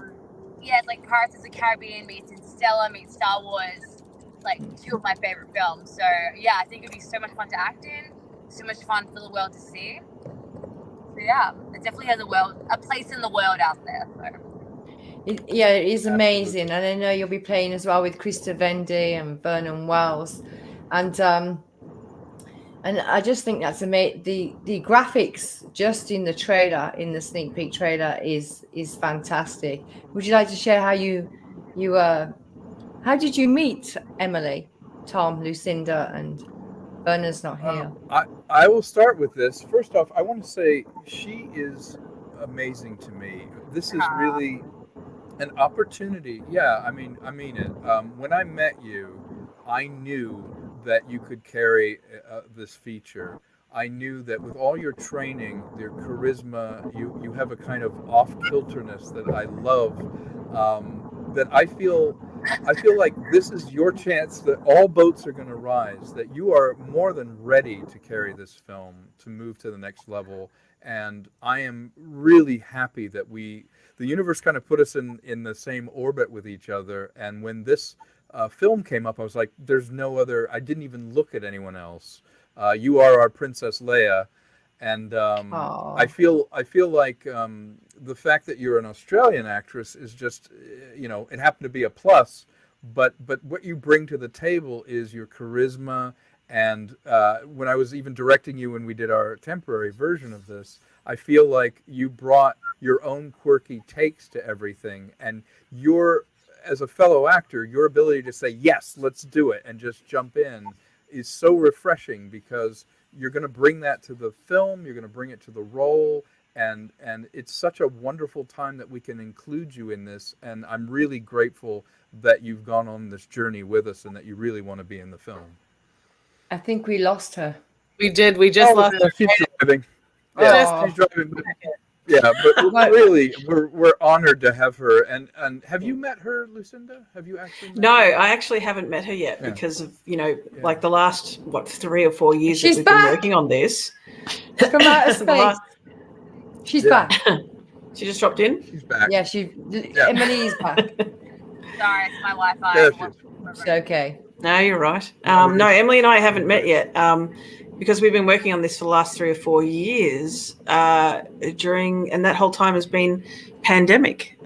it's like Pirates of the Caribbean meets Interstellar meets Star Wars, like, two of my favorite films. So yeah, I think it'd be so much fun to act in, so much fun for the world to see. So yeah, it definitely has a place in the world out there. So. Yeah, it is amazing, and I know you'll be playing as well with Krista Vendy and Vernon Wells, and I just think that's amazing. The graphics just in the trailer, in the sneak peek trailer, is fantastic. Would you like to share how did you meet Emily, Tom, Lucinda, and Vernon's not here? I will start with this. First off, I want to say she is amazing to me. This is really an opportunity. Yeah, I mean it. When I met you, I knew that you could carry this feature. I knew that with all your training, your charisma, you have a kind of off-kilterness that I love. That I feel like this is your chance, that all boats are going to rise, that you are more than ready to carry this film to move to the next level. And I am really happy that the universe kind of put us in the same orbit with each other. And when this film came up, I was like, there's no other, I didn't even look at anyone else. You are our Princess Leia. And I feel like the fact that you're an Australian actress is just, it happened to be a plus, but what you bring to the table is your charisma. And when I was even directing you when we did our temporary version of this, I feel like you brought your own quirky takes to everything. And as a fellow actor, your ability to say, yes, let's do it, and just jump in is so refreshing, because you're going to bring that to the film, you're going to bring it to the role, and it's such a wonderful time that we can include you in this. And I'm really grateful that you've gone on this journey with us and that you really want to be in the film. I think we lost her. We did. We just lost her. She's driving. Yeah, she's driving. Yeah, but really, we're honored to have her. And have you met her, Lucinda? Have you actually met No, her? I actually haven't met her yet because of, like the last, 3 or 4 years She's that we've back. been working on this. From outer space. She's back. She just dropped in? She's back. Yeah, Emily is back. Sorry, it's my Wi-Fi. Yeah, it's okay. No, you're right. No, Emily and I haven't met yet because we've been working on this for the last 3 or 4 years and that whole time has been pandemic.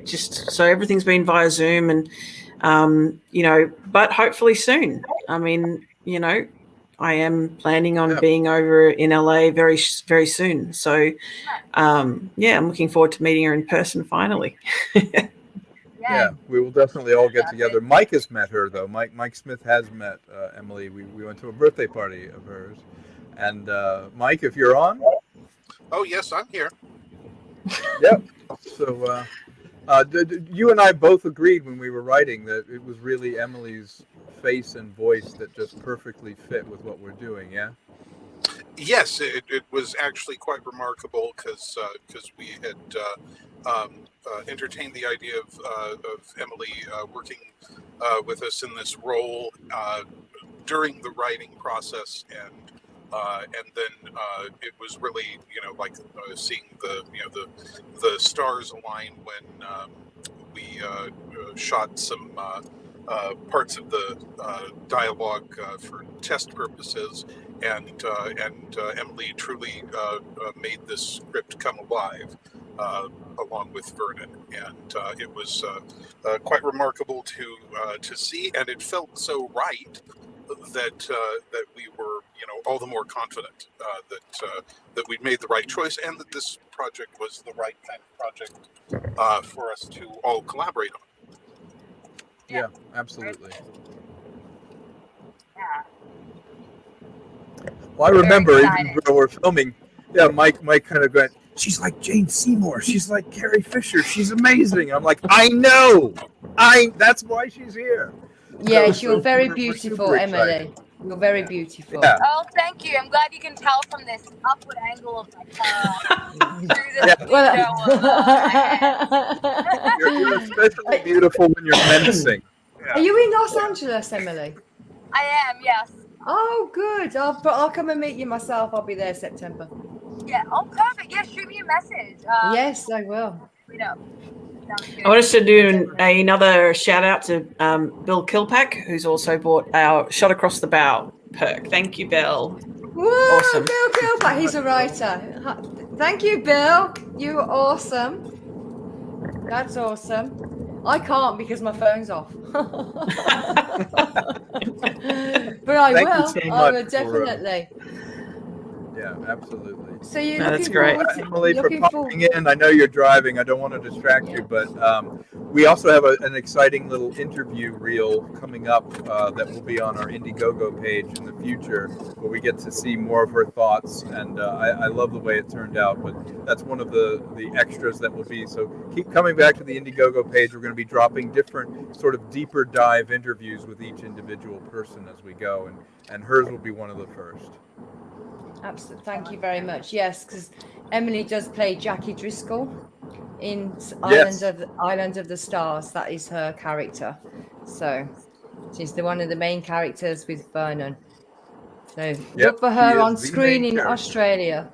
Just so everything's been via Zoom and, but hopefully soon. I mean, I am planning on being over in LA very, very soon. So, I'm looking forward to meeting her in person finally. Yeah, we will definitely all get together. Mike has met her, though. Mike Smith has met Emily. We went to a birthday party of hers. And Mike, if you're on. Oh, yes, I'm here. Yep. So you and I both agreed when we were writing that it was really Emily's face and voice that just perfectly fit with what we're doing, yeah? Yes, it was actually quite remarkable because we had entertained the idea of Emily working with us in this role during the writing process, and then it was really like seeing the stars align when we shot some parts of the dialogue for test purposes. And Emily truly made this script come alive along with Vernon, and it was quite remarkable to see, and it felt so right that we were all the more confident that we'd made the right choice, and that this project was the right kind of project for us to all collaborate on. Yeah, absolutely. Yeah. Well, I remember even when we were filming, Mike kind of went, she's like Jane Seymour, she's like Carrie Fisher, she's amazing. I'm like, I know, that's why she's here. Yeah, she was very beautiful, Emily. You're very beautiful. Yeah. Oh, thank you. I'm glad you can tell from this upward angle of my car through the You're especially beautiful when you're menacing. Are you in Los Angeles, Emily? I am, yes. Oh, good. I'll come and meet you myself. I'll be there September. Yeah. Oh, perfect. Yeah, shoot me a message. Yes, I will. You know. I want us to do another shout out to Bill Kilpack, who's also bought our Shot Across the Bow perk. Thank you, Bill. Woo, Awesome. Bill Kilpack, he's a writer. Thank you, Bill. You are awesome. That's awesome. I can't because my phone's off. But I Thank you will. so I much will definitely. Yeah, absolutely. So you're that's great. Emily, for popping in. I know you're driving. I don't want to distract you, but we also have an exciting little interview reel coming up that will be on our Indiegogo page in the future, where we get to see more of her thoughts. And I love the way it turned out. But that's one of the extras that will be. So keep coming back to the Indiegogo page. We're going to be dropping different sort of deeper dive interviews with each individual person as we go, and hers will be one of the first. Absolutely. Thank you very much. Yes, because Emily does play Jackie Driscoll in Island of the Stars. That is her character. So she's one of the main characters with Vernon. So look for her on screen in Australia.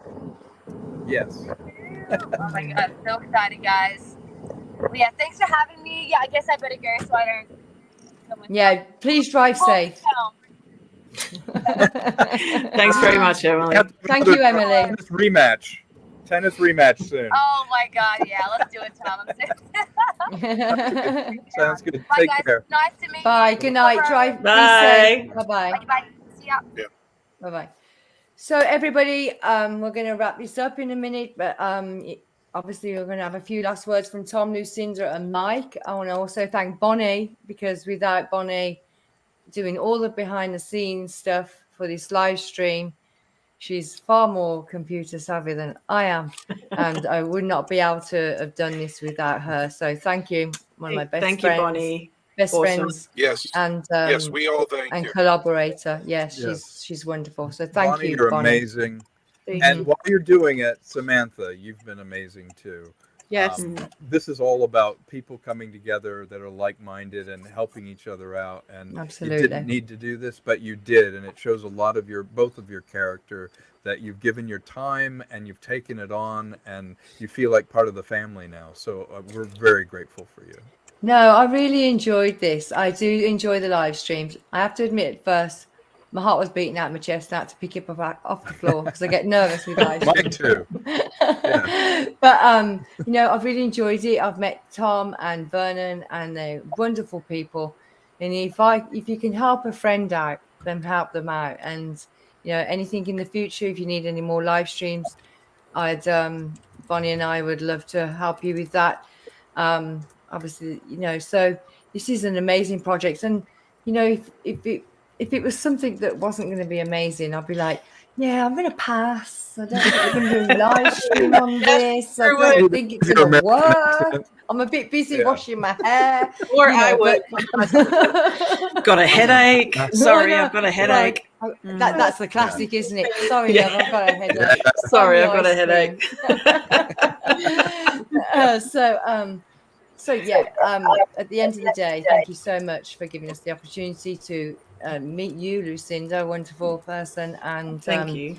Yes. Oh my god, I'm so excited, guys. Well, yeah, thanks for having me. Yeah, I guess I better go so I don't. Yeah, please drive safe. Thanks very much, Emily. Thank you, Emily. Tennis rematch soon. Oh my god, yeah, let's do it, Tom. Sounds good. Bye, Take guys. care. Nice to meet you. Bye. Good night. Drive. Bye. Be safe. Bye-bye. Bye. See ya. Yeah. Bye-bye. So everybody, we're going to wrap this up in a minute, but obviously we're going to have a few last words from Tom, Lucinda, and Mike. I want to also thank Bonnie, because without Bonnie doing all the behind the scenes stuff for this live stream, she's far more computer savvy than I am, and I would not be able to have done this without her. So thank you, one of my best Thank friends, you, Bonnie. best Awesome. friends, Yes. and yes, we all thank and you. collaborator. Yes, Yes. she's wonderful. So thank Bonnie, you, you're Bonnie. amazing. And while you're doing it, Samantha, you've been amazing too. Yes. This is all about people coming together that are like-minded and helping each other out. And Absolutely. You didn't need to do this, but you did, and it shows a lot of both of your character, that you've given your time and you've taken it on, and you feel like part of the family now. So we're very grateful for you. No, I really enjoyed this. I do enjoy the live streams. I have to admit, at first, my heart was beating out of my chest, and I had to pick it up off the floor because I get nervous with live streams. Mine too. Yeah. But I've really enjoyed it. I've met Tom and Vernon, and they're wonderful people. And if you can help a friend out, then help them out. And anything in the future, if you need any more live streams, Bonnie and I would love to help you with that. Obviously, so this is an amazing project, and if it was something that wasn't going to be amazing, I'd be like, yeah, I'm going to pass. I don't think we're going to do a live stream on this. I don't think it's going to work. I'm a bit busy washing my hair. Or I would. Got a headache. Sorry, I've got a headache. That's the classic, isn't it? Sorry, love, I've got a headache. Sorry, I've got a headache. So yeah, at the end of the day, thank you so much for giving us the opportunity to meet you, Lucinda, wonderful person, and thank you.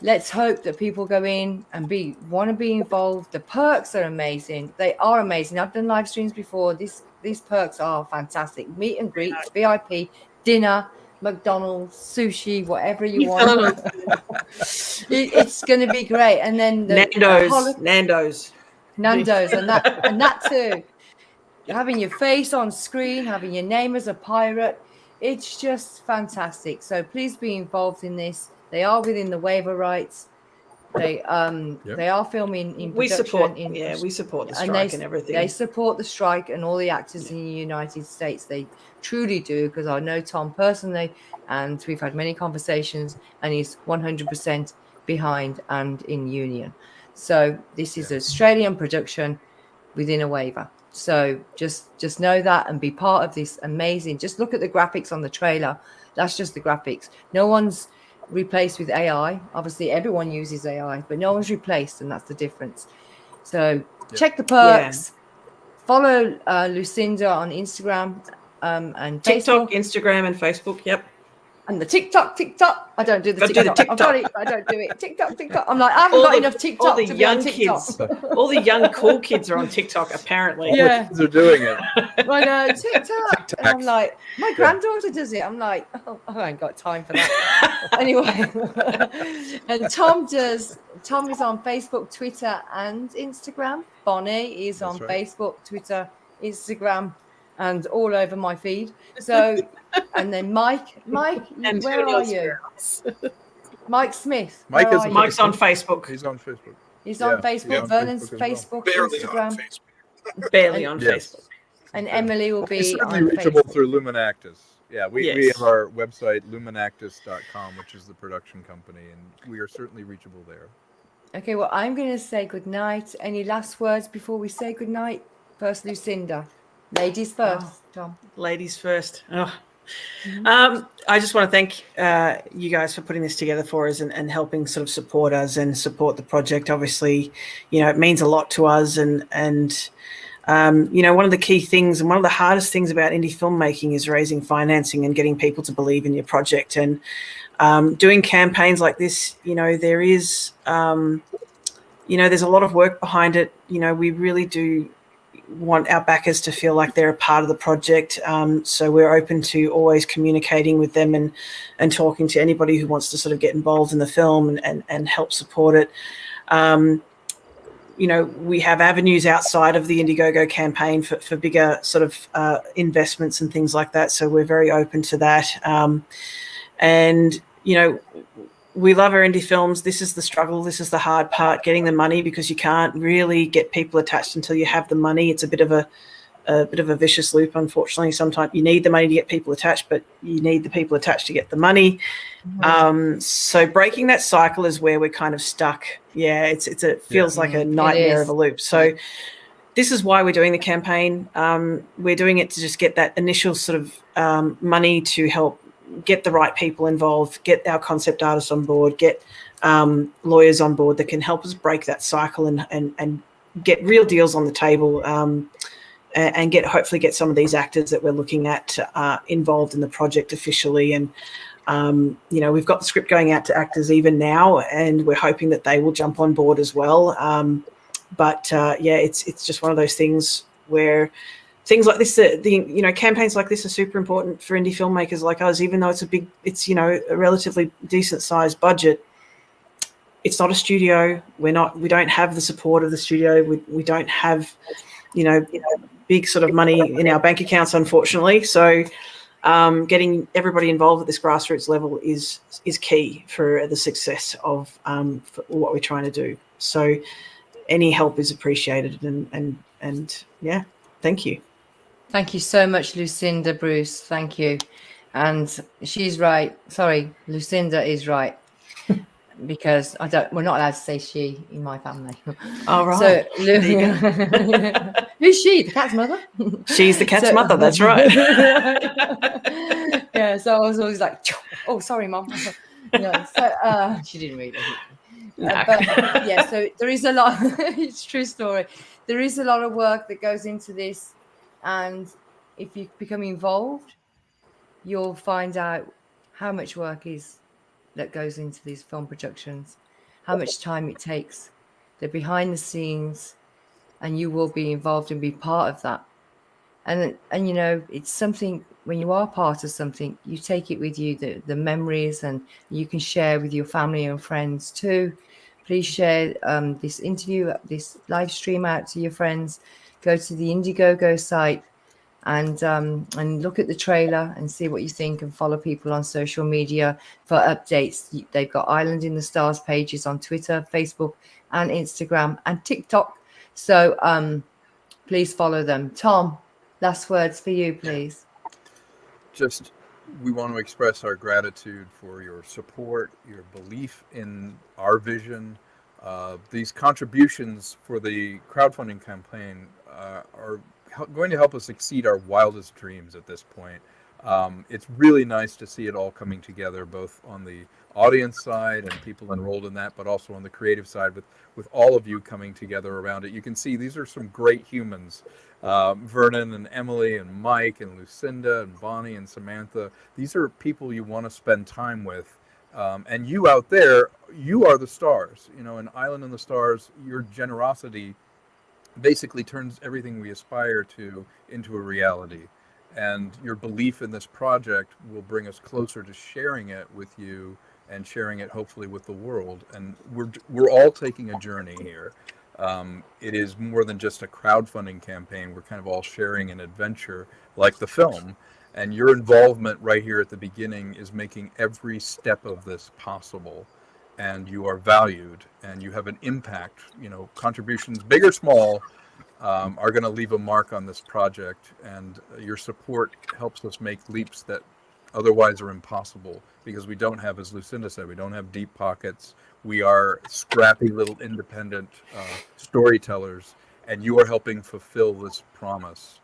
Let's hope that people go in and want to be involved. The perks are amazing. They are amazing. I've done live streams before. These perks are fantastic. Meet and greets, VIP, dinner, McDonald's, sushi, whatever you want. It's going to be great. And then Nando's, and that too. Having your face on screen, having your name as a pirate, it's just fantastic. So please be involved in this. They are within the waiver rights. They are filming in production. We support the strike and everything. They support the strike and all the actors in the United States. They truly do, because I know Tom personally, and we've had many conversations, and he's 100% behind and in union. So this is an Australian production within a waiver. So just know that and be part of this amazing. Just look at the graphics on the trailer. That's just the graphics. No one's replaced with AI. Obviously, everyone uses AI, but no one's replaced, and that's the difference. So check the perks. Follow Lucinda on Instagram and TikTok, Facebook. Instagram, and Facebook. Yep. And the TikTok. I don't do the TikTok. I've got it. I don't do it. TikTok. I'm like, I haven't got enough TikTok to be on TikTok. All the young cool kids are on TikTok, apparently. All the kids are doing it. I know, TikTok. And I'm like, my granddaughter does it. I'm like, oh, I ain't got time for that. Anyway. And Tom is on Facebook, Twitter, and Instagram. Bonnie is on Facebook, Twitter, Instagram, and all over my feed. So, and then Mike, where are you? Mike Smith. Mike's on Facebook. He's on Facebook. He's on Facebook. Vernon's Facebook, Instagram. Barely on Facebook. And Emily will be certainly on reachable Facebook. through Luminactus. Yeah, we have our website, luminactus.com, which is the production company, and we are certainly reachable there. Okay, well, I'm going to say goodnight. Any last words before we say goodnight? First, Lucinda. Ladies first, Tom. Ladies first. Oh. I just want to thank you guys for putting this together for us and helping sort of support us and support the project. Obviously, it means a lot to us. And one of the key things and one of the hardest things about indie filmmaking is raising financing and getting people to believe in your project. And doing campaigns like this, there is, there's a lot of work behind it. We really do want our backers to feel like they're a part of the project. So we're open to always communicating with them and talking to anybody who wants to sort of get involved in the film and help support it. We have avenues outside of the Indiegogo campaign for bigger sort of investments and things like that. So we're very open to that. We love our indie films. This is the struggle. This is the hard part, getting the money, because you can't really get people attached until you have the money. It's a bit of a vicious loop, unfortunately. Sometimes you need the money to get people attached, but you need the people attached to get the money. Mm-hmm. So breaking that cycle is where we're kind of stuck. Yeah, it feels like a nightmare of a loop. So this is why we're doing the campaign. We're doing it to just get that initial sort of money to help get the right people involved, get our concept artists on board, get lawyers on board that can help us break that cycle and get real deals on the table, and hopefully get some of these actors that we're looking at involved in the project officially. And we've got the script going out to actors even now, and we're hoping that they will jump on board as well. It's just one of those things where things like this, campaigns like this are super important for indie filmmakers like us, even though it's a relatively decent sized budget. It's not a studio. We don't have the support of the studio. We don't have, big sort of money in our bank accounts, unfortunately. So getting everybody involved at this grassroots level is key for the success of for what we're trying to do. So any help is appreciated, and thank you. Thank you so much, Lucinda Bruce. Thank you. And she's right. Sorry, Lucinda is right. Because we're not allowed to say she in my family. All right. So, who's she? The cat's mother? She's the cat's mother. That's right. Yeah. So I was always like, "Oh, sorry, Mom." She didn't read it. So there is a lot. It's a true story. There is a lot of work that goes into this, and if you become involved, you'll find out how much work that goes into these film productions, how much time it takes, the behind the scenes, and you will be involved and be part of that. And it's something, when you are part of something, you take it with you, the memories, and you can share with your family and friends too. Please share this interview, this live stream out to your friends. Go to the Indiegogo site and look at the trailer and see what you think, and follow people on social media for updates. They've got Island in the Stars pages on Twitter, Facebook, and Instagram, and TikTok. So please follow them. Tom, last words for you, please. We want to express our gratitude for your support, your belief in our vision. These contributions for the crowdfunding campaign are going to help us exceed our wildest dreams at this point. It's really nice to see it all coming together, both on the audience side and people enrolled in that, but also on the creative side with all of you coming together around it. You can see these are some great humans. Vernon and Emily and Mike and Lucinda and Bonnie and Samantha. These are people you want to spend time with. And you out there, you are the stars. You know, in Island in the Stars, your generosity basically turns everything we aspire to into a reality. And your belief in this project will bring us closer to sharing it with you and sharing it hopefully with the world. And we're all taking a journey here. It is more than just a crowdfunding campaign. We're kind of all sharing an adventure like the film. And your involvement right here at the beginning is making every step of this possible. And you are valued and you have an impact. You know, contributions, big or small, are going to leave a mark on this project. And your support helps us make leaps that otherwise are impossible, because we don't have, as Lucinda said, we don't have deep pockets. We are scrappy little independent storytellers, and you are helping fulfill this promise.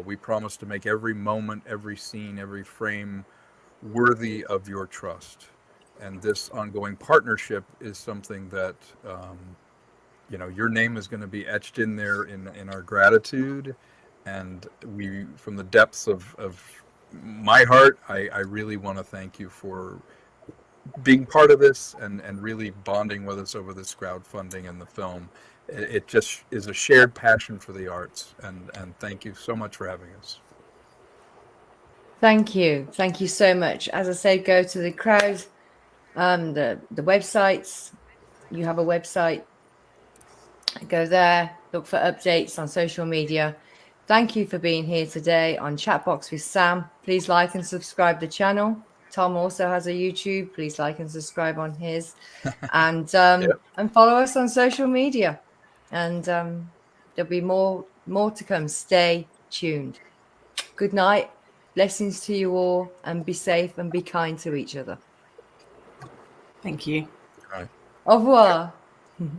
We promise to make every moment, every scene, every frame worthy of your trust. And this ongoing partnership is something that, you know, your name is going to be etched in there in our gratitude. And we, from the depths of my heart, I really want to thank you for being part of this and really bonding with us over this crowdfunding and the film. It just is a shared passion for the arts, and thank you so much for having us. Thank you so much. As I said, go to the crowd, the websites. You have a website, go there, look for updates on social media. Thank you for being here today on Chatbox with Sam. Please like and subscribe the channel. Tom also has a YouTube. Please like and subscribe on his, and follow us on social media. And there'll be more to come. Stay tuned. Good night. Blessings to you all, and be safe and be kind to each other. Thank you. Right. Au revoir.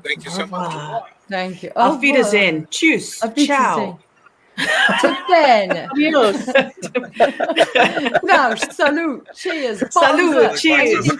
Thank you so much. Thank you. Auf Wiedersehen. Tschüss. Ciao. Ben. Adios. Now, salute. Cheers. Salute. Cheers. Cheers.